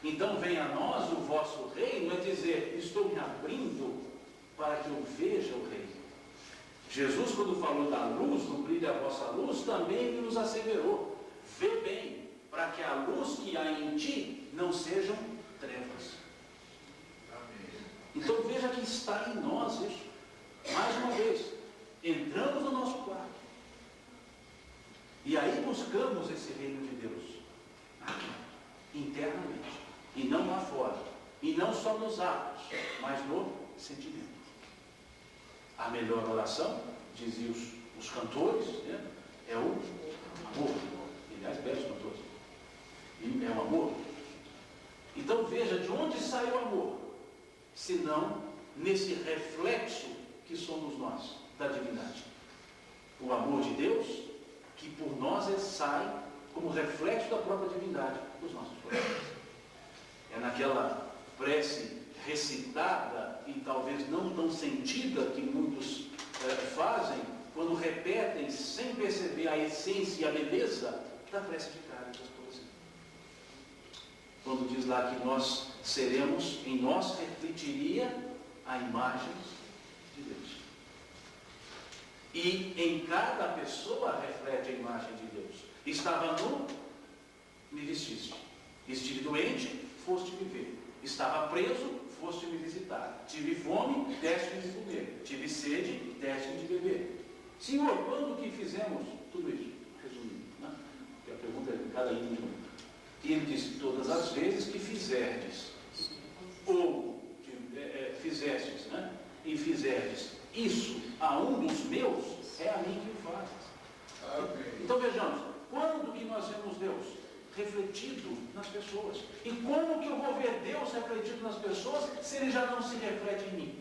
Então venha a nós o vosso reino, é dizer, estou me abrindo para que eu veja o reino. Jesus, quando falou da luz, no brilho a vossa luz, também Ele nos asseverou. Vê bem, para que a luz que há em ti não sejam trevas. Amém. Então veja que está em nós isso. Mais uma vez, entramos no nosso quarto. E aí buscamos esse reino de Deus. Aqui, internamente. E não lá fora. E não só nos atos, mas no sentimento. A melhor oração, diziam os cantores, né, é o amor. Aliás, belos cantores. E é o amor. Então veja de onde sai o amor, se não nesse reflexo que somos nós, da divindade. O amor de Deus, que por nós sai como reflexo da própria divindade dos nossos corações. É naquela prece recitada e talvez não tão sentida que muitos fazem, quando repetem sem perceber a essência e a beleza da prece de Cáritas, por exemplo. Quando diz lá que nós seremos, em nós refletiria a imagem de Deus. E em cada pessoa reflete a imagem de Deus. Estava nu, me vestiste. Estive doente, foste me ver. Estava preso, foste me visitar. Tive fome, deste-me de comer. Tive sede, deste-me de beber. Senhor, quando que fizemos tudo isso? Resumindo, né? Porque a pergunta é cada item de novo. E ele disse, todas as vezes que fizerdes, ou fizestes, né? E fizerdes isso a um dos meus, é a mim que o fazes. Okay. Então vejamos, quando que nós vemos Deus? Refletido nas pessoas. E como que eu vou ver Deus refletido nas pessoas se Ele já não se reflete em mim?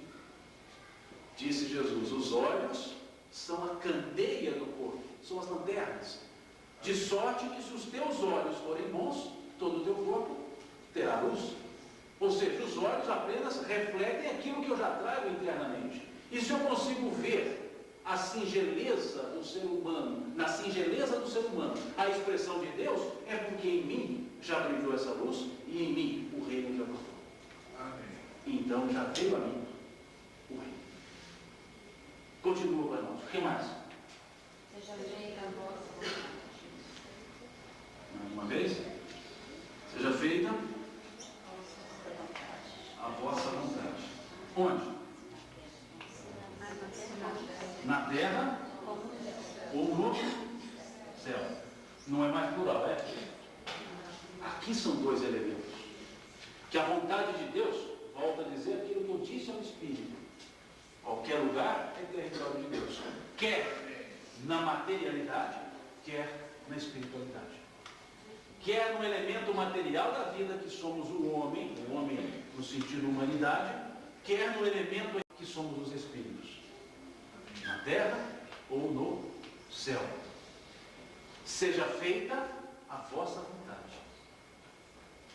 Disse Jesus, os olhos são a candeia do corpo, são as lanternas. De sorte que se os teus olhos forem bons, todo o teu corpo terá luz. Ou Ou seja, os olhos apenas refletem aquilo que eu já trago internamente. E se eu consigo ver a singeleza do ser humano, na singeleza do ser humano, a expressão de Deus, é porque em mim já brilhou essa luz e em mim o reino já brotou. Amém. Então já veio a mim o reino. Continua para nós. O que mais? Seja feita a vossa vontade. Mais uma vez. Seja feita a vossa vontade. Onde? Na terra ou no céu. Não é mais plural, é? Aqui são dois elementos. Que a vontade de Deus, volta a dizer aquilo que eu disse ao Espírito. Qualquer lugar é território de Deus. Quer na materialidade, quer na espiritualidade. Quer no elemento material da vida, que somos o homem no sentido humanidade, quer no elemento que somos os espíritos. Na terra ou no céu. Seja feita a vossa vontade.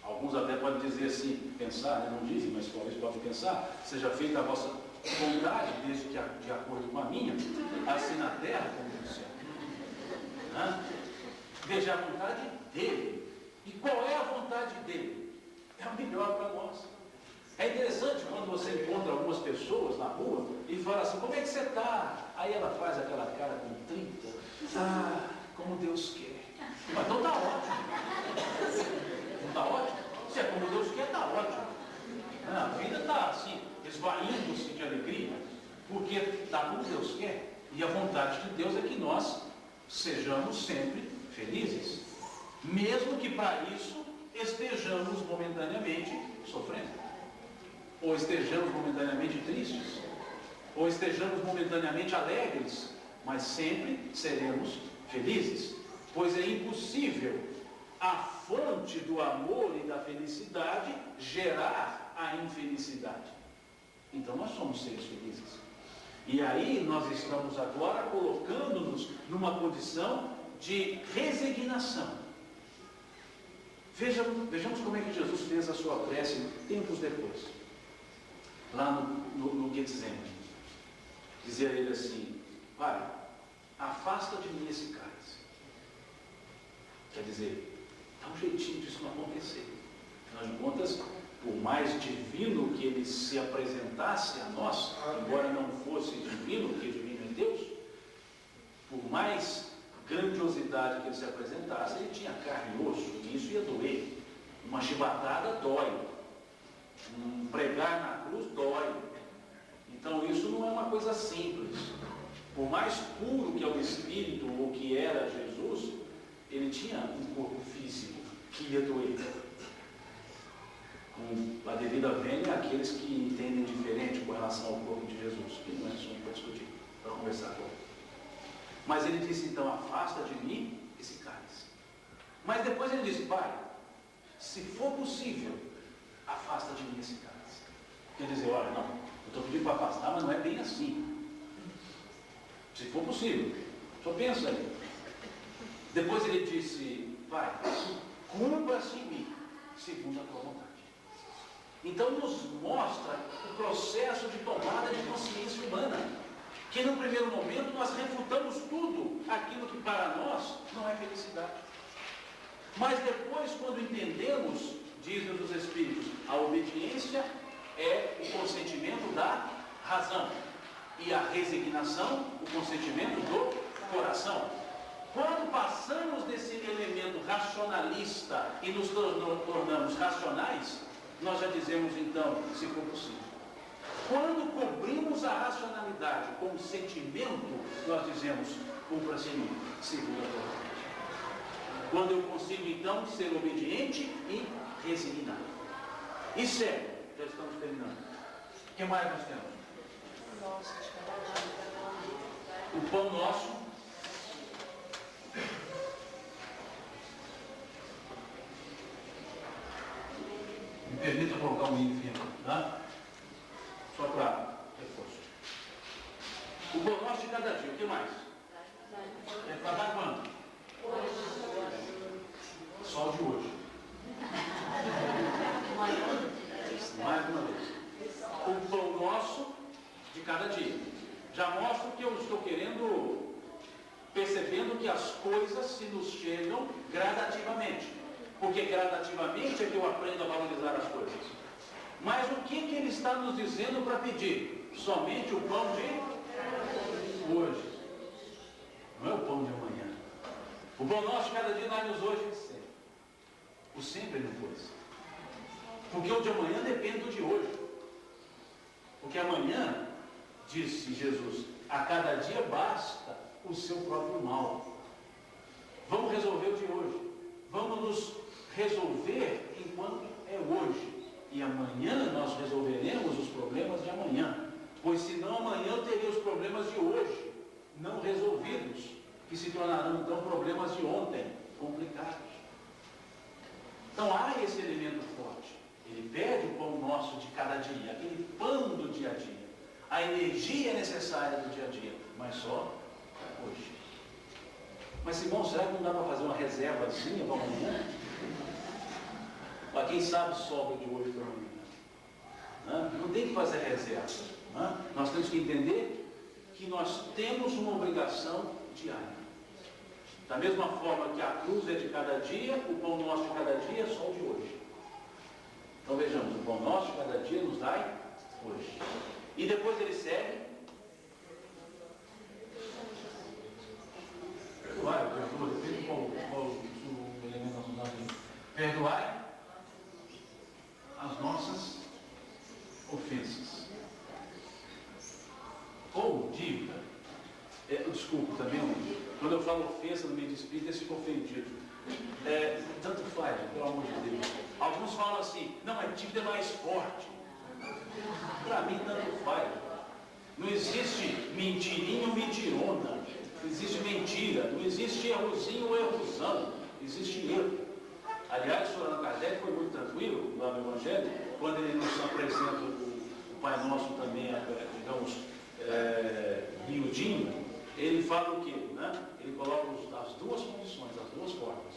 Alguns até podem dizer assim, pensar, né? Não dizem, mas talvez podem pensar, seja feita a vossa vontade, desde que de acordo com a minha, assim na terra como no céu. Veja a vontade dele. E qual é a vontade dele? É o melhor para nós. É interessante quando você encontra algumas pessoas na rua e fala assim, como é que você está? Aí ela faz aquela cara com 30. Ah, como Deus quer. Mas então está ótimo. Não está ótimo? Se é como Deus quer, está ótimo. A vida está assim, esvaindo-se de alegria, porque está como Deus quer. E a vontade de Deus é que nós sejamos sempre felizes. Mesmo que para isso estejamos momentaneamente sofrendo. Ou estejamos momentaneamente tristes, ou estejamos momentaneamente alegres, mas sempre seremos felizes, pois é impossível a fonte do amor e da felicidade gerar a infelicidade. Então nós somos seres felizes. E aí nós estamos agora colocando-nos numa condição de resignação. Vejamos como é que Jesus fez a sua prece tempos depois. Lá no Getsemane, dizia ele assim, Pai, afasta de mim esse cálice. Quer dizer, dá um jeitinho disso não acontecer. Afinal de contas, por mais divino que ele se apresentasse a nós, embora não fosse divino, porque divino é Deus, por mais grandiosidade que ele se apresentasse, ele tinha carne e osso, e isso ia doer. Uma chibatada dói. Pregar na cruz dói. Então isso não é uma coisa simples. Por mais puro que é o Espírito ou que era Jesus, ele tinha um corpo físico que ia doer. Com a devida vênia, aqueles que entendem diferente com relação ao corpo de Jesus, que não é assunto para discutir, para conversar agora. Mas ele disse então, afasta de mim esse cálice. Mas depois ele disse, Pai, se for possível, afasta de mim esse cálice. Quer dizer, olha, não, eu estou pedindo para afastar, mas não é bem assim. Se for possível, só pensa aí. Depois ele disse, Pai, cumpra-se em mim, segundo a tua vontade. Então nos mostra o processo de tomada de consciência humana, que no primeiro momento nós refutamos tudo aquilo que para nós não é felicidade. Mas depois, quando entendemos, dizem os Espíritos, a obediência é o consentimento da razão e a resignação, o consentimento do coração. Quando passamos desse elemento racionalista e nos tornamos racionais, nós já dizemos então, se for possível. Quando cobrimos a racionalidade com o sentimento, nós dizemos, cumpra-se em mim, segundo a tua vontade. Quando eu consigo então ser obediente e resignado. E sério, já estamos terminando. O que mais nós temos? O pão nosso. Me permita colocar um hino fino, tá? Só para reforço. O pão nosso de cada dia, o que mais? É para dar quando? Só o de hoje. Já mostro que eu estou percebendo que as coisas se nos chegam gradativamente. Porque gradativamente é que eu aprendo a valorizar as coisas. Mas o que ele está nos dizendo para pedir? Somente o pão de hoje. Não é o pão de amanhã. O pão nosso cada dia dá-nos hoje e sempre. O sempre não foi. Porque o de amanhã depende do de hoje. Porque amanhã, disse Jesus, a cada dia basta o seu próprio mal. Vamos resolver o de hoje. Vamos nos resolver enquanto é hoje. E amanhã nós resolveremos os problemas de amanhã. Pois senão amanhã eu teria os problemas de hoje não resolvidos, que se tornarão então problemas de ontem, complicados. Então há esse elemento forte. Ele pede o pão nosso de cada dia, aquele pão do dia a dia, a energia necessária do dia a dia, mas só hoje. Mas Simão, será que não dá para fazer uma reservazinha para amanhã? Para quem sabe sobra de hoje para amanhã. Não tem que fazer reserva. Nós temos que entender que nós temos uma obrigação diária. Da mesma forma que a cruz é de cada dia, o pão nosso de cada dia é só o de hoje. Então vejamos, o pão nosso de cada dia nos dai hoje. E depois ele segue. Perdoai, perdoa, depende qual o elemento nós usamos aí. Perdoai as nossas ofensas. Ou dívida. Desculpa também, quando eu falo ofensa no meio de espírito, eles ficam ofendidos. Tanto faz, pelo amor de Deus. Alguns falam assim, não, a dívida é mais forte. Para mim, tanto faz. Não existe mentirinho ou mentirona. Não existe mentira. Não existe errozinho ou errosão. Existe erro. Aliás, o Allan Kardec foi muito tranquilo lá no Evangelho, quando ele nos apresenta o Pai Nosso também, digamos, miudinho, ele fala o quê? Né? Ele coloca as duas condições, as duas formas.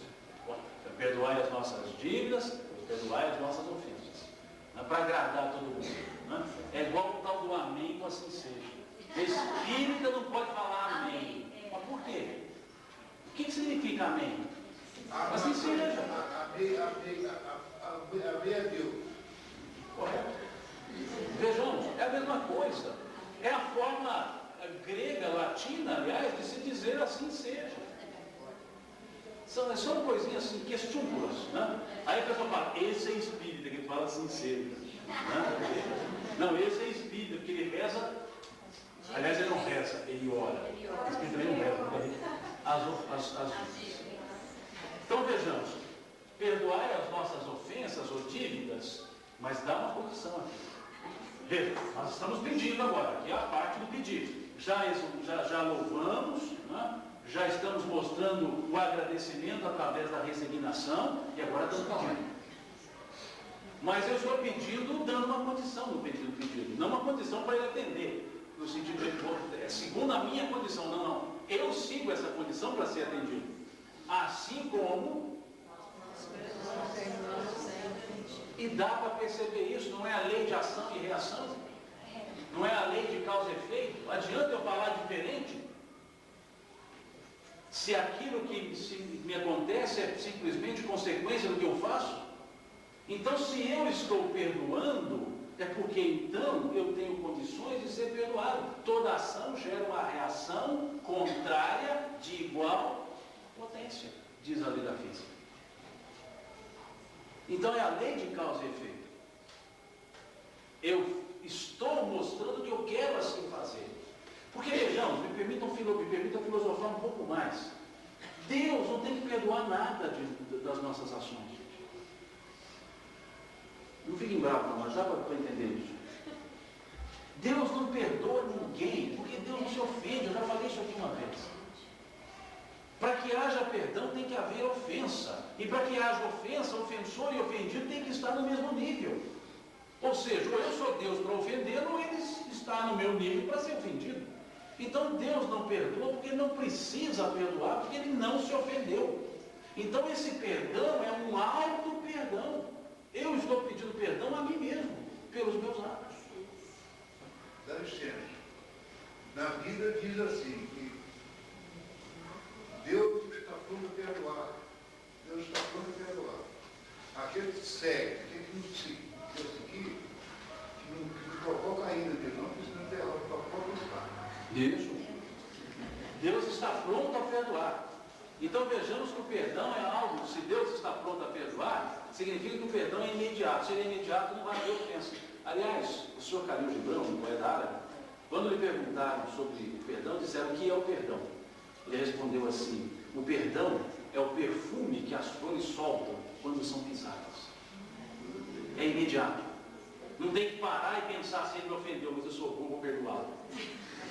Perdoai as nossas dívidas, perdoai as nossas ofensas. Né? Para agradar todo mundo. Né? É igual o tal do amém com assim seja. Espírita não pode falar amém. Mas por quê? O que significa amém? Assim seja. Amém a Deus. Correto. Vejamos, é a mesma coisa. É a forma grega, latina, aliás, de se dizer assim seja. São coisinhas assim, questúmbulas, né? Aí a pessoa fala, esse é espírita, que fala assim seja. Né? Não, esse é espírita, porque ele reza. Aliás, ele não reza, ele ora. O espírita também não reza. Então vejamos, perdoai as nossas ofensas ou dívidas, mas dá uma condição aqui. Veja, nós estamos pedindo agora, aqui é a parte do pedido. Já louvamos, né? Já estamos mostrando o agradecimento através da resignação e agora estamos pedindo. Mas eu estou pedindo dando uma condição no pedido, não uma condição para ele atender, no sentido de, segundo a minha condição, não. Eu sigo essa condição para ser atendido. Assim como... E dá para perceber isso, não é a lei de ação e reação? Não é a lei de causa e efeito? Adianta eu falar diferente? Se aquilo que me acontece é simplesmente consequência do que eu faço? Então, se eu estou perdoando, é porque então eu tenho condições de ser perdoado. Toda ação gera uma reação contrária de igual potência, diz a lei da física. Então é a lei de causa e efeito. Eu estou mostrando que eu quero assim fazer. Porque vejamos, me permitam filosofar um pouco mais. Deus não tem que perdoar nada das nossas ações. Não fiquem bravos, não, mas dá para entender isso. Deus não perdoa ninguém, porque Deus não se ofende. Eu já falei isso aqui uma vez. Para que haja perdão tem que haver ofensa. E para que haja ofensa, ofensor e ofendido tem que estar no mesmo nível. Ou seja, ou eu sou Deus para ofendê-lo, ou ele está no meu nível para ser ofendido. Então Deus não perdoa porque ele não precisa perdoar, porque ele não se ofendeu. Então esse perdão é um auto-perdão. Eu estou pedindo perdão a mim mesmo, pelos meus atos. Dá licença. Na diz assim, que Deus está pronto a perdoar. Deus está pronto a perdoar. Aquele que segue, aquele que não segue, que não provoca ainda, Deus não precisa perdoar, provoca o Isso. Deus está pronto a perdoar. Então vejamos que o perdão é algo, se Deus está pronto a perdoar, significa que o perdão é imediato. Se ele é imediato, não vai haver ofensa. Aliás, o senhor Khalil Gibran, um poeta árabe, quando lhe perguntaram sobre o perdão, disseram o que é o perdão. Ele respondeu assim: o perdão é o perfume que as flores soltam quando são pisadas. É imediato. Não tem que parar e pensar se ele me ofendeu, mas eu sou bom, vou perdoá-lo.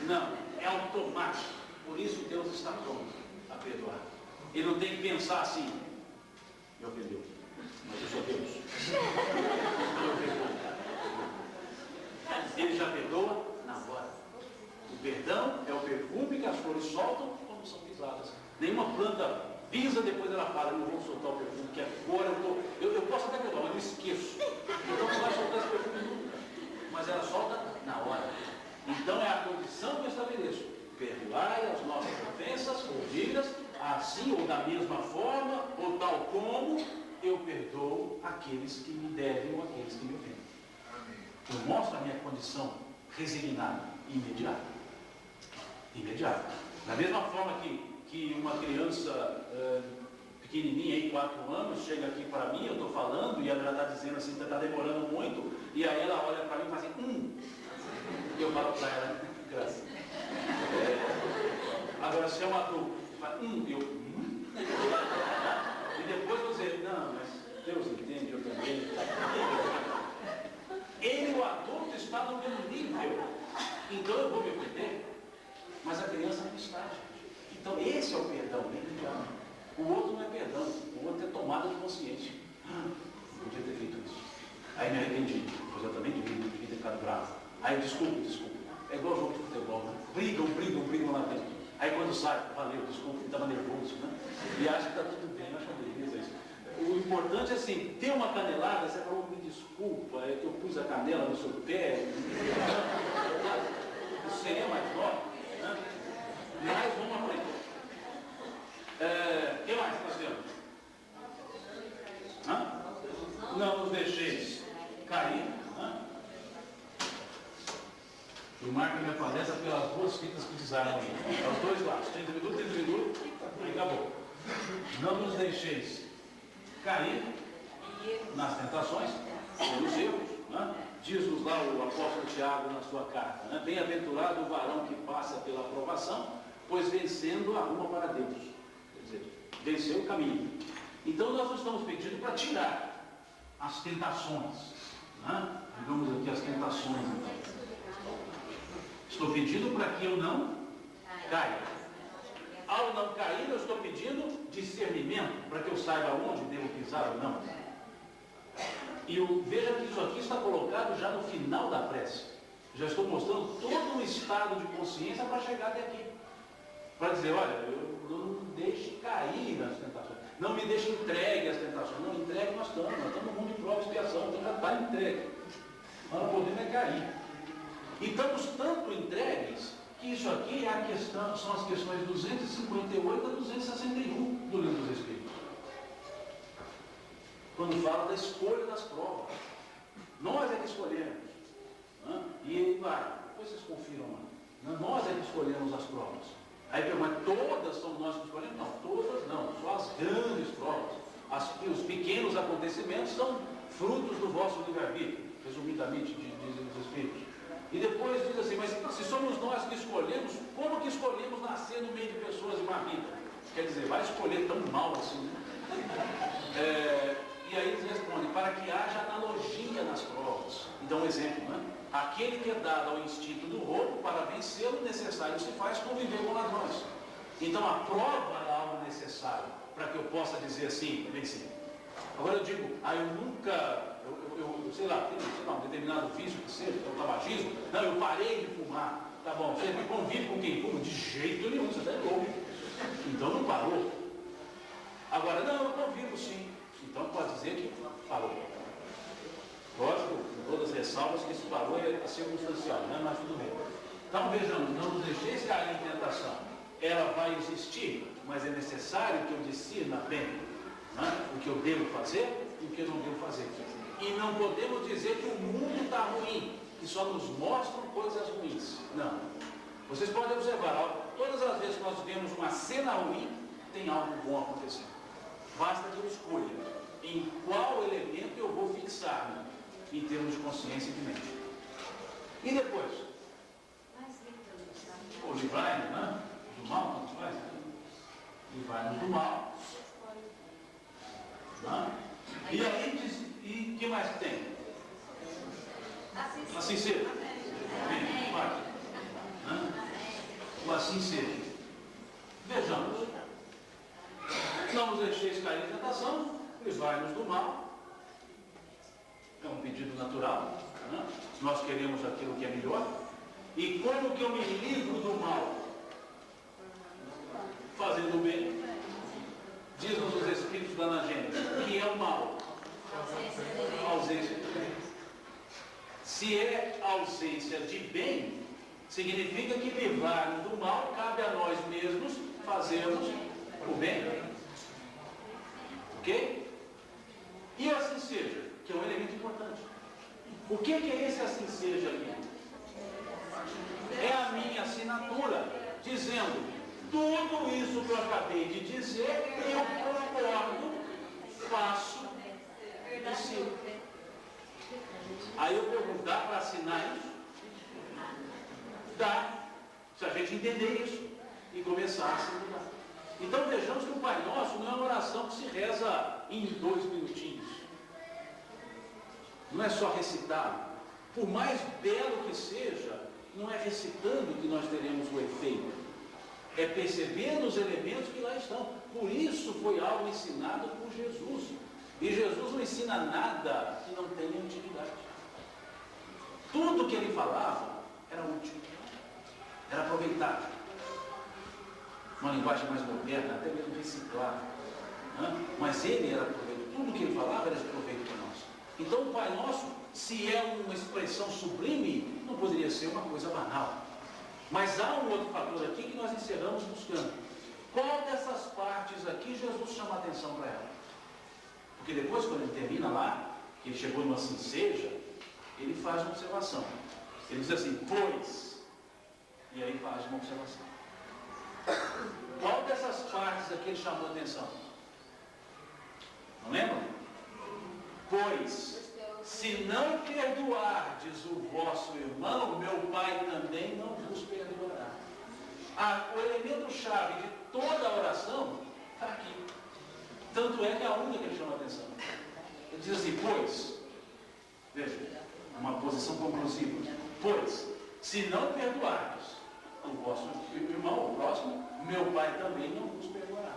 Não, é automático. Por isso Deus está pronto a perdoar. Ele não tem que pensar assim: me ofendeu, mas eu sou Deus. Ele já perdoa na hora. O perdão é o perfume que as flores soltam quando são pisadas. Nenhuma planta pisa, depois ela fala: não vou soltar o perfume, que agora eu posso até perdoar, mas eu esqueço. Então não vai soltar esse perfume nunca. Mas ela solta na hora. Então é a condição que eu estabeleço: perdoai as nossas ofensas ou dívidas, assim ou da mesma forma, ou tal como eu perdoo aqueles que me devem ou aqueles que me ofendem. Eu mostro a minha condição resignada, imediata. Imediata. Da mesma forma que uma criança pequenininha, aí 4 anos, chega aqui para mim, eu estou falando, e ela já está dizendo assim, está demorando muito, e aí ela olha para mim e faz assim, e eu falo para ela: graças. Agora, se é um adulto, fala, e depois eu dizer: não, mas Deus entende, eu também. Ele, o adulto, está no mesmo nível, então eu vou me ofender, mas a criança não está, gente. Então esse é o perdão, imediato. O outro não é perdão, o outro é tomada de consciência. Podia ter feito isso. Aí me arrependi, pois eu também devia ter ficado bravo. Aí desculpa. É igual jogo de futebol, né? Brigam lá dentro. Aí quando sai, valeu, desculpa, estava nervoso, né? E acha que está tudo bem, acha beleza isso. O importante é assim, ter uma canelada, você falou: me desculpa, eu pus a canela no seu pé. Isso seria mais nobre, né? Mas vamos aprender. O que mais nós temos? Não nos deixeis cair. O Marco me aparece pelas 2 fitas que fizeram aí. É os 2 lados, 30 minutos, e acabou. Não nos deixeis cair nas tentações, pelos erros. Diz-nos lá o apóstolo Tiago na sua carta: bem-aventurado o varão que passa pela aprovação, pois vencendo arruma para Deus. Quer dizer, venceu o caminho. Então nós não estamos pedindo para tirar as tentações. Digamos aqui as tentações. Então. Estou pedindo para que eu não caia. Ao não cair, eu estou pedindo discernimento, para que eu saiba onde devo pisar ou não. E veja que isso aqui está colocado já no final da prece. Já estou mostrando todo o estado de consciência para chegar até aqui. Para dizer: olha, eu não me deixe cair nas tentações. Não me deixe entregue às tentações. Não entregue, nós estamos no mundo de prova e expiação, então já está entregue. Nós não podemos é cair. E estamos tanto entregues que isso aqui é a questão, são as questões 258 a 261 do Livro dos Espíritos. Quando fala da escolha das provas. Nós é que escolhemos. E aí vai, depois vocês confiram lá. Nós é que escolhemos as provas. Aí pergunta: todas somos nós que escolhemos? Não, todas não, só as grandes provas. Os pequenos acontecimentos são frutos do vosso livre-arbítrio, resumidamente, dizem os Espíritos. E depois diz assim: mas se somos nós que escolhemos, como que escolhemos nascer no meio de pessoas de má vida? Quer dizer, vai escolher tão mal assim, né? E aí eles respondem: para que haja analogia nas provas. Então, um exemplo, aquele que é dado ao instinto do roubo, para vencê-lo, necessário se faz conviver com ladrões. Então, a prova é algo necessário para que eu possa dizer assim: vencer. Agora eu digo: eu nunca, sei lá, um determinado vício que seja, o tabagismo, não, eu parei de fumar. Tá bom, você convive com quem fuma? De jeito nenhum, você é louco. Então não parou. Agora, não, eu convivo sim. Então pode dizer que parou. Lógico, com todas as ressalvas, que isso parou é circunstancial, né? Mas tudo bem. Então vejamos, não nos deixeis cair em tentação. Ela vai existir, mas é necessário que eu discirna bem, né? O que eu devo fazer e o que eu não devo fazer. E não podemos dizer que o mundo está ruim, que só nos mostram coisas ruins. Não. Vocês podem observar, todas as vezes que nós vemos uma cena ruim, tem algo bom acontecendo. Basta que eu escolha em qual elemento eu vou fixar-me em termos de consciência e de mente. E depois? O livrai-nos, né? Do mal, tanto faz. Livrai-nos do mal. Né? E aí diz, e que mais tem? Assim seja. Amém. Vai. O assim seja. Vejamos. Não nos deixeis cair em tentação, livrai-nos do mal. É um pedido natural. Né? Nós queremos aquilo que é melhor. E como que eu me livro do mal? Fazendo o bem. Diz-nos os Espíritos da Anagênese, que é o mal? Ausência de bem. Se é ausência de bem, significa que livrar-nos do mal cabe a nós mesmos fazermos o bem. Ok? E assim seja, que é um elemento importante. O que é esse assim seja aqui? É a minha assinatura, dizendo, tudo isso que eu acabei de dizer, eu concordo, faço e sigo. Aí eu pergunto, dá para assinar isso? Dá, se a gente entender isso e começar a se mudar. Então vejamos que o Pai Nosso não é uma oração que se reza em 2 minutinhos. Não é só recitar. Por mais belo que seja, não é recitando que nós teremos o efeito. É percebendo os elementos que lá estão. Por isso foi algo ensinado por Jesus. E Jesus não ensina nada que não tenha utilidade. Tudo que ele falava era útil. Era aproveitável. Uma linguagem mais moderna, até mesmo reciclada. Mas ele era proveito. Tudo que ele falava era de proveito para nós. Então o Pai Nosso, se é uma expressão sublime, não poderia ser uma coisa banal. Mas há um outro fator aqui que nós encerramos buscando. Qual dessas partes aqui Jesus chama a atenção para ela? Porque depois, quando ele termina lá, que ele chegou no assim seja, ele faz uma observação. Ele diz assim, pois, e aí faz uma observação. Qual dessas partes aqui ele chamou a atenção? Não lembram? Pois, se não perdoardes o vosso irmão, meu Pai também não vos perdoará. O elemento-chave de toda a oração está aqui. Tanto é que é a única que ele chama a atenção. Ele diz assim, pois, veja, uma posição conclusiva. Pois, se não perdoardes o vosso irmão, o próximo, meu Pai também não vos perdoará.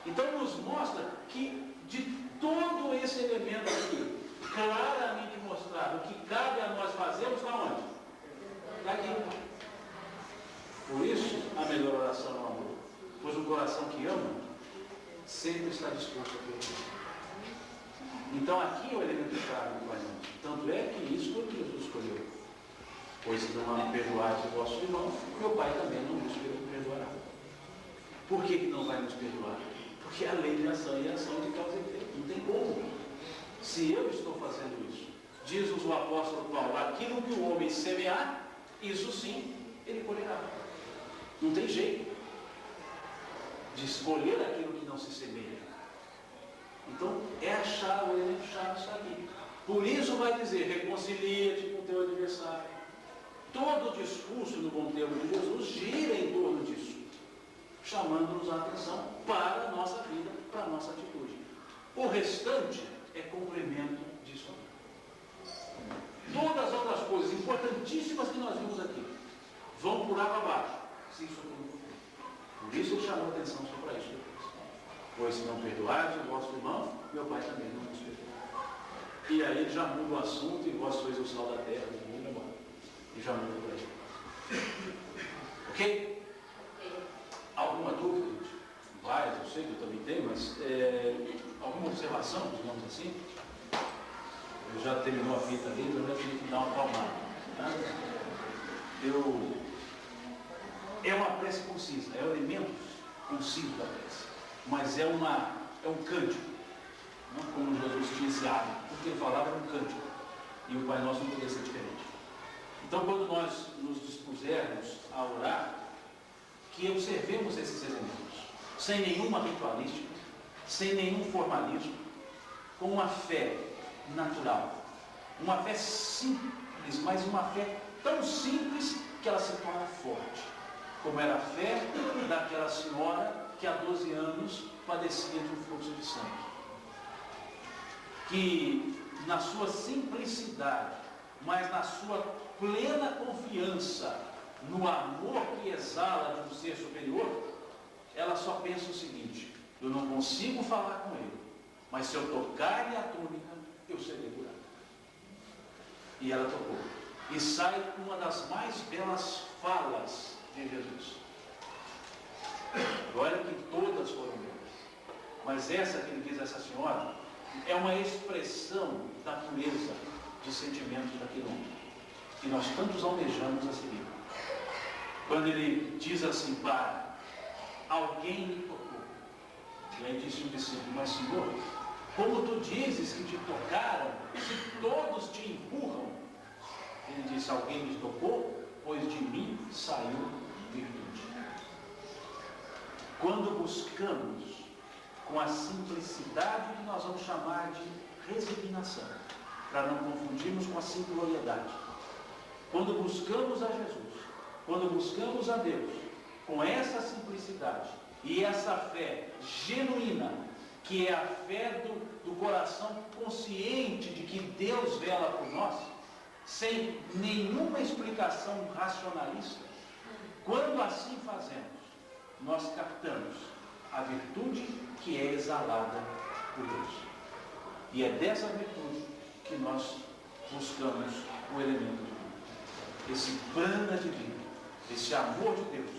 Então nos mostra que de todo esse elemento aqui, claramente mostrado, o que cabe a nós fazermos, está onde? Está aqui. Por isso, a melhor oração é o amor. Pois o coração que ama, sempre está disposto a perdoar. Então aqui é o elemento chave do Pai Nosso. Tanto é que isso foi o que Jesus escolheu. Pois se não perdoardes o vosso irmão, meu Pai também não nos perdoará. Por que não vai nos perdoar? Porque a lei de ação e ação de causa e efeito. Não tem como. Se eu estou fazendo isso, diz-nos o apóstolo Paulo, aquilo que o homem semear, isso sim, ele colherá. Não tem jeito de escolher aquilo que não se semeia. Então, é achar o elemento chave está aqui. Por isso vai dizer, reconcilia-te com o teu adversário. Todo o discurso no bom termo de Jesus gira em torno disso, chamando-nos a atenção para a nossa vida, para a nossa atitude. O restante é complemento disso. Todas as outras coisas importantíssimas que nós vimos aqui vão por água abaixo, se isso não for feito. Por isso ele chamou a atenção só para isso depois. Pois se não perdoardes o vosso irmão, meu Pai também não vos perdoará. E aí ele já muda o assunto, e vós sois o sal da terra, do mundo agora. E já muda por aí. Ok? Alguma dúvida? Várias, eu sei que eu também tenho, mas alguma observação, digamos assim? Eu já terminou a fita ali, eu já tive que dar uma palmada. Tá? Eu é uma prece concisa, é o elemento conciso da prece, mas é um cântico, não como Jesus tinha esse hábito, porque ele falava era um cântico, e o Pai Nosso não poderia ser diferente. Então, quando nós nos dispusermos a orar, que observemos esses elementos, sem nenhuma ritualística, sem nenhum formalismo, com uma fé natural, uma fé simples, mas uma fé tão simples que ela se torna forte, como era a fé daquela senhora que há 12 anos padecia de um fluxo de sangue, que na sua simplicidade, mas na sua plena confiança no amor que exala de um ser superior, ela só pensa o seguinte: eu não consigo falar com ele, mas se eu tocar-lhe a túnica, eu serei curado. E ela tocou. E sai uma das mais belas falas de Jesus. Olha que todas foram belas, mas essa que ele diz a essa senhora é uma expressão da pureza de sentimentos daquele homem, que nós tantos almejamos a seguir. Quando ele diz assim: para, alguém me tocou. E aí disse um discípulo: mas Senhor, como tu dizes que te tocaram, se todos te empurram? Ele disse: alguém me tocou, pois de mim saiu virtude. Quando buscamos com a simplicidade que nós vamos chamar de resignação, para não confundirmos com a simploriedade, quando buscamos a Jesus, quando buscamos a Deus com essa simplicidade e essa fé genuína, que é a fé do coração consciente de que Deus vela por nós, sem nenhuma explicação racionalista, quando assim fazemos, nós captamos a virtude que é exalada por Deus. E é dessa virtude que nós buscamos o elemento divino, esse prana divino, esse amor de Deus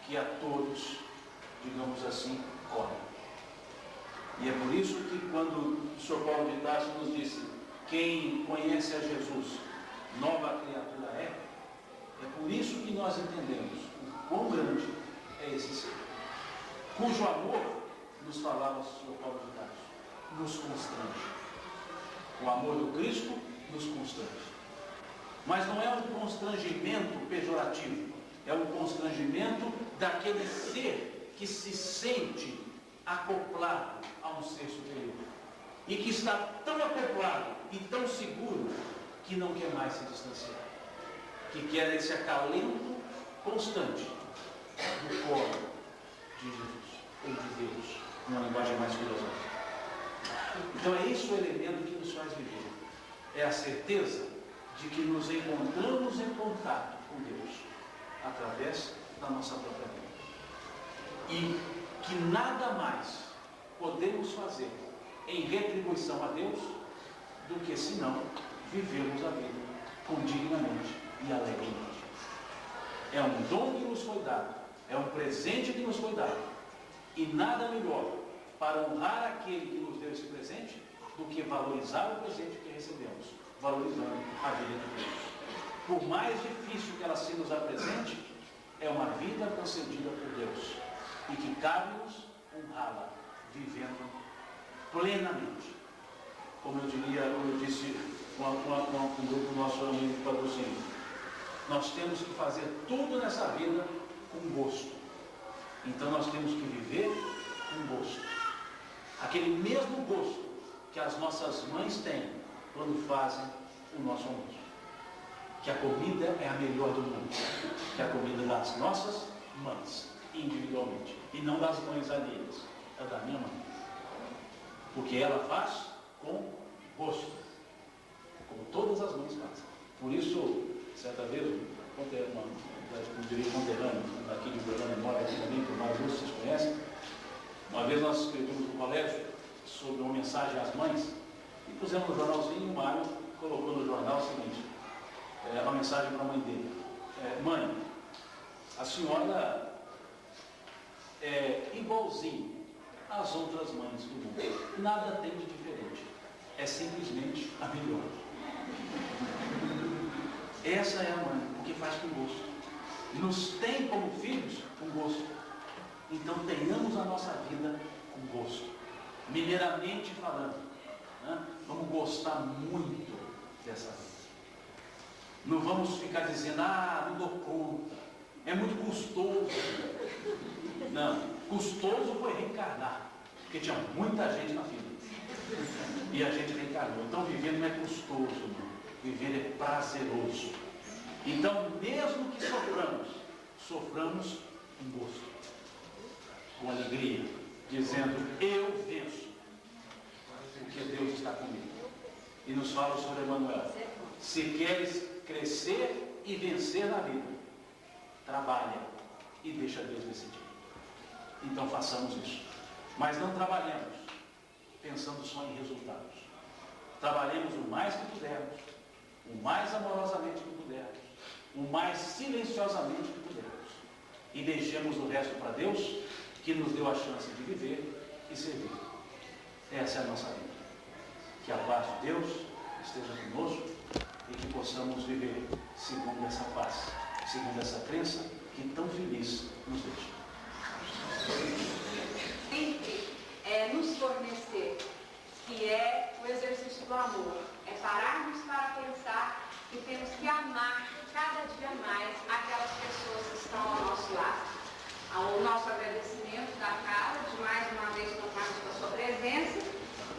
que a todos, digamos assim, corre. E é por isso que quando o Sr. Paulo de Tarso nos disse: quem conhece a Jesus, nova criatura é por isso que nós entendemos o quão grande é esse ser, cujo amor, nos falava o Sr. Paulo de Tarso, nos constrange. O amor do Cristo nos constrange. Mas não é um constrangimento pejorativo, é um constrangimento daquele ser que se sente acoplado a um ser superior e que está tão acoplado e tão seguro que não quer mais se distanciar, que quer esse acalento constante do colo de Jesus ou de Deus, numa linguagem mais filosófica. Então é esse o elemento que nos faz viver, é a certeza de que nos encontramos em contato com Deus através da nossa própria vida, e que nada mais podemos fazer em retribuição a Deus do que senão vivermos a vida condignamente e alegremente. É um dom que nos foi dado, é um presente que nos foi dado, e nada melhor para honrar aquele que nos deu esse presente do que valorizar o presente que recebemos, valorizando a vida de Deus. Por mais difícil que ela se nos apresente, é uma vida concedida por Deus, e que cabe-nos honrá-la, vivendo plenamente. Como eu disse com um grupo nosso amigo de patrocínio, nós temos que fazer tudo nessa vida com gosto. Então nós temos que viver com gosto. Aquele mesmo gosto que as nossas mães têm quando fazem o nosso almoço. Que a comida é a melhor do mundo. Que a comida das nossas mães, individualmente. E não das mães alheias. É da minha mãe. Porque ela faz com gosto. Como todas as mães fazem. Por isso, certa vez, um conterrâneo daqui de Goiânia, mora aqui também, que o Mário Lúcio, vocês conhecem. Uma vez nós escrevemos no colégio sobre uma mensagem às mães e pusemos no jornalzinho, o Mário colocou no jornal o seguinte, uma mensagem para a mãe dele. Mãe, a senhora é igualzinho às outras mães do mundo. Nada tem de diferente. É simplesmente a melhor. Essa é a mãe, porque faz com gosto. nos tem como filhos com gosto. Então tenhamos a nossa vida com gosto. Mineiramente falando, né? Vamos gostar muito dessa vida. Não vamos ficar dizendo, não dou conta, é muito custoso. Não, custoso foi reencarnar, porque tinha muita gente na fila. E a gente reencarnou. Então viver não é custoso, não. Viver é prazeroso. Então, mesmo que soframos com gosto, com alegria, dizendo, eu venço, porque Deus está comigo. E nos fala o Senhor Emmanuel, se queres crescer e vencer na vida, trabalha e deixa Deus decidir. Então façamos isso. Mas não trabalhemos pensando só em resultados. Trabalhemos o mais que pudermos, o mais amorosamente que pudermos, o mais silenciosamente que pudermos. E deixemos o resto para Deus, que nos deu a chance de viver e servir. Essa é a nossa vida. Que a paz de Deus esteja conosco e que possamos viver segundo essa paz, segundo essa crença que tão feliz nos deixa. Sempre nos fornecer, que é o exercício do amor. É pararmos para pensar que temos que amar cada dia mais aquelas pessoas que estão ao nosso lado. O nosso agradecimento da casa, de mais uma vez contarmos com a sua presença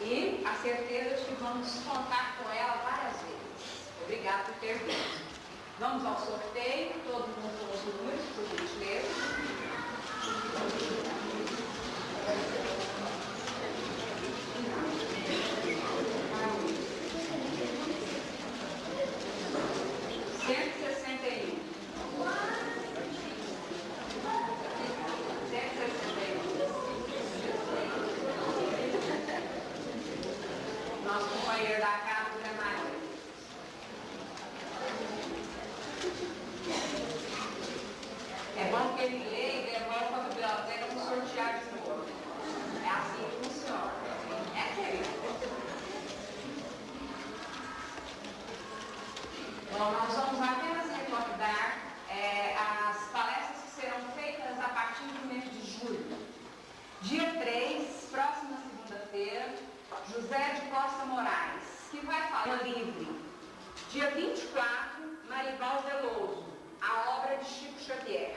e a certeza de que vamos contar com ela várias vezes. Obrigada por ter vindo. Vamos ao sorteio, todo mundo com os números, por gentileza. Nosso companheiro da casa, Zé Maria. É bom que ele lê e devolve para a biblioteca para sortear de novo. É assim que funciona. É querido. Bom, nós vamos apenas recordar as palestras que serão feitas a partir do mês de julho. Dia 3, próxima segunda-feira, José de Costa Moraes, que vai falar livre. Dia 24, Marival Veloso, a obra de Chico Xavier.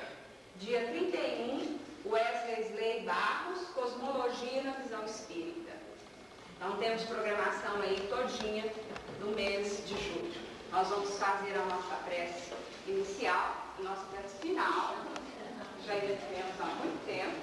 Dia 31, Wesley Sley Barros, Cosmologia na Visão Espírita. Então temos programação aí todinha do mês de julho. Nós vamos fazer a nossa prece inicial, a nossa prece final. Já tivemos há muito tempo.